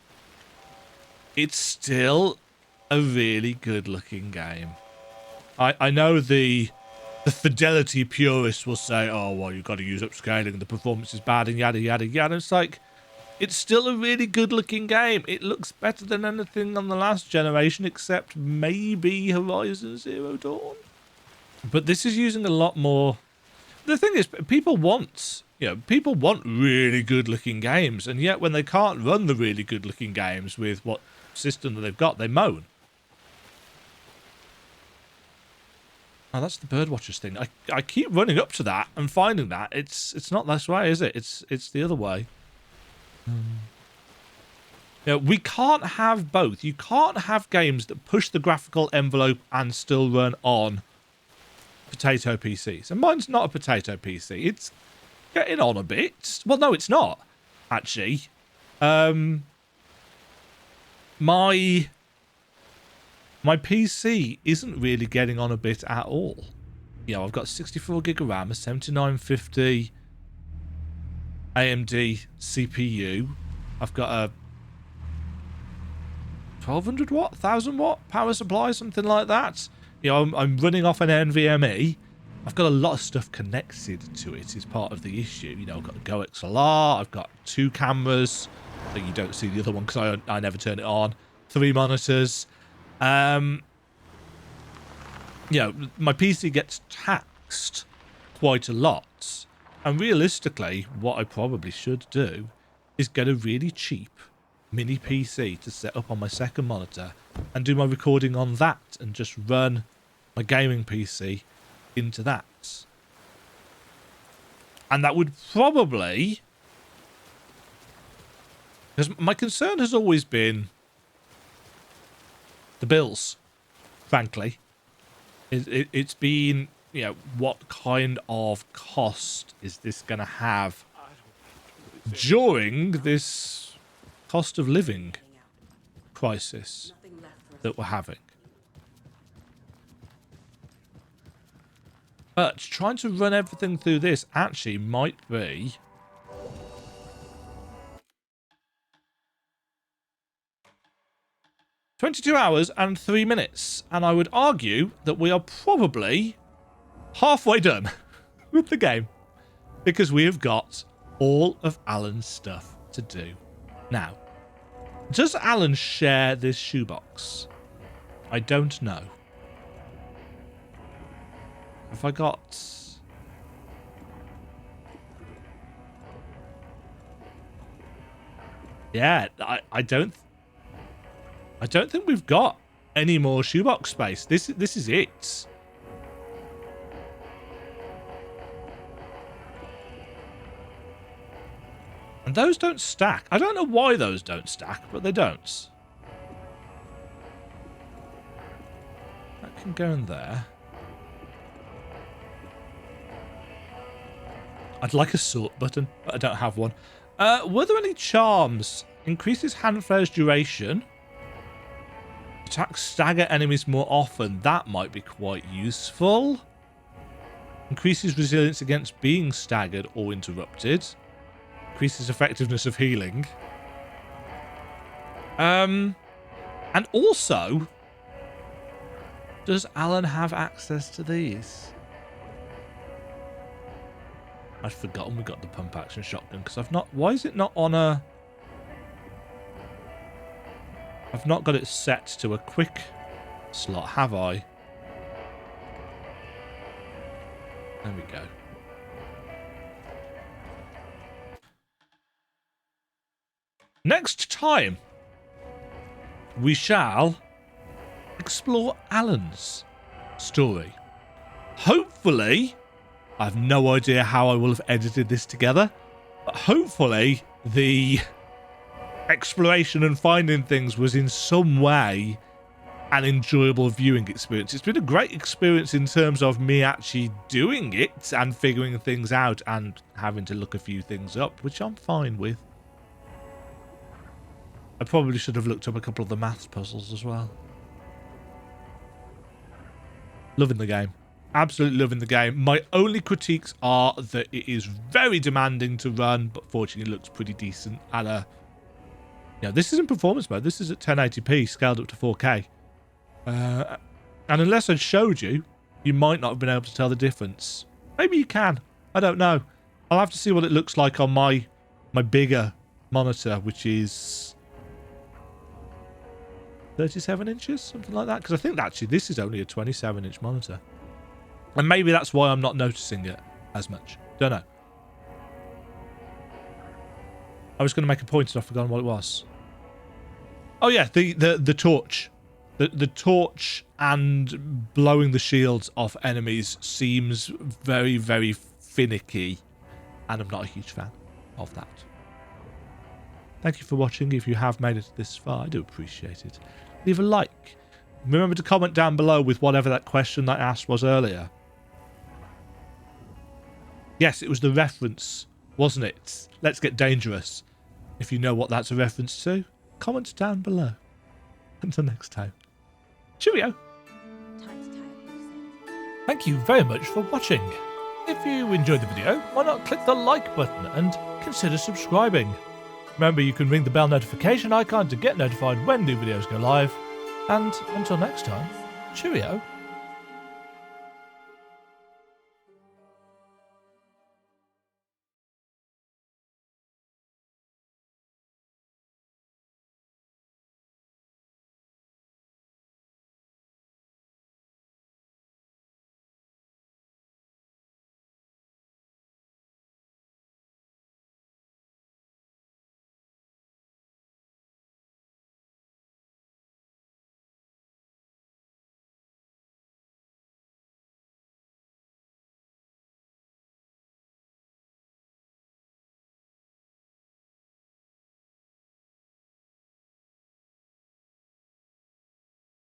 it's still a really good-looking game. I know the fidelity purists will say, oh, well, you've got to use upscaling, the performance is bad, and yada, yada, yada. It's like, it's still a really good-looking game. It looks better than anything on the last generation, except maybe Horizon Zero Dawn. But this is using a lot more... The thing is, people want really good-looking games, and yet when they can't run the really good-looking games with what system that they've got, they moan. Oh, that's the Birdwatchers thing. I keep running up to that and finding that it's not this way, is it? It's the other way. We can't have both. You can't have games that push the graphical envelope and still run on potato PCs. And mine's not a potato PC. It's getting on a bit. Well, no, it's not, actually. My PC isn't really getting on a bit at all. I've got 64 gig of RAM, a 7950 AMD CPU. I've got a 1200 watt, 1000 watt power supply, something like that. I'm running off an NVMe. I've got a lot of stuff connected to it is part of the issue. I've got a Go XLR, I've got 2 cameras, so you don't see the other one because I never turn it on. 3 monitors. My PC gets taxed quite a lot. And realistically, what I probably should do is get a really cheap mini PC to set up on my second monitor and do my recording on that and just run my gaming PC into that. And that would probably... Because my concern has always been the bills, frankly. It's been, what kind of cost is this going to have during this cost of living crisis that we're having? But trying to run everything through this actually might be... ...22 hours and 3 minutes. And I would argue that we are probably halfway done with the game. Because we have got all of Alan's stuff to do. Now, does Alan share this shoebox? I don't know. Have I got... Yeah, I don't think we've got any more shoebox space. This is it. And those don't stack. I don't know why those don't stack, but they don't. That can go in there. I'd like a sort button, but I don't have one. Were there any charms? Increases hand flare's duration. Attacks stagger enemies more often. That might be quite useful. Increases resilience against being staggered or interrupted. Increases effectiveness of healing. And also, does Alan have access to these? I'd forgotten we got the pump action shotgun because I've not... Why is it not on a... I've not got it set to a quick slot, have I? There we go. Next time, we shall explore Alan's story. Hopefully, I have no idea how I will have edited this together, but hopefully the exploration and finding things was in some way an enjoyable viewing experience. It's been a great experience in terms of me actually doing it and figuring things out and having to look a few things up, which I'm fine with. I probably should have looked up a couple of the maths puzzles as well. Loving the game. Absolutely loving the game. My only critiques are that it is very demanding to run, but fortunately it looks pretty decent at a... Yeah, this is in performance mode. This is at 1080p, scaled up to 4K. And unless I showed you, you might not have been able to tell the difference. Maybe you can. I don't know. I'll have to see what it looks like on my bigger monitor, which is 37 inches, something like that. Because I think actually this is only a 27-inch monitor. And maybe that's why I'm not noticing it as much. Don't know. I was going to make a point and I've forgotten what it was. Oh yeah, the torch. The torch and blowing the shields off enemies seems very, very finicky. And I'm not a huge fan of that. Thank you for watching. If you have made it this far, I do appreciate it. Leave a like. Remember to comment down below with whatever that question that I asked was earlier. Yes, it was the reference, wasn't it? Let's Get Dangerous. If you know what that's a reference to, comment down below. Until next time. Cheerio. Thank you very much for watching. If you enjoyed the video, why not click the like button and consider subscribing. Remember, you can ring the bell notification icon to get notified when new videos go live. And until next time, cheerio.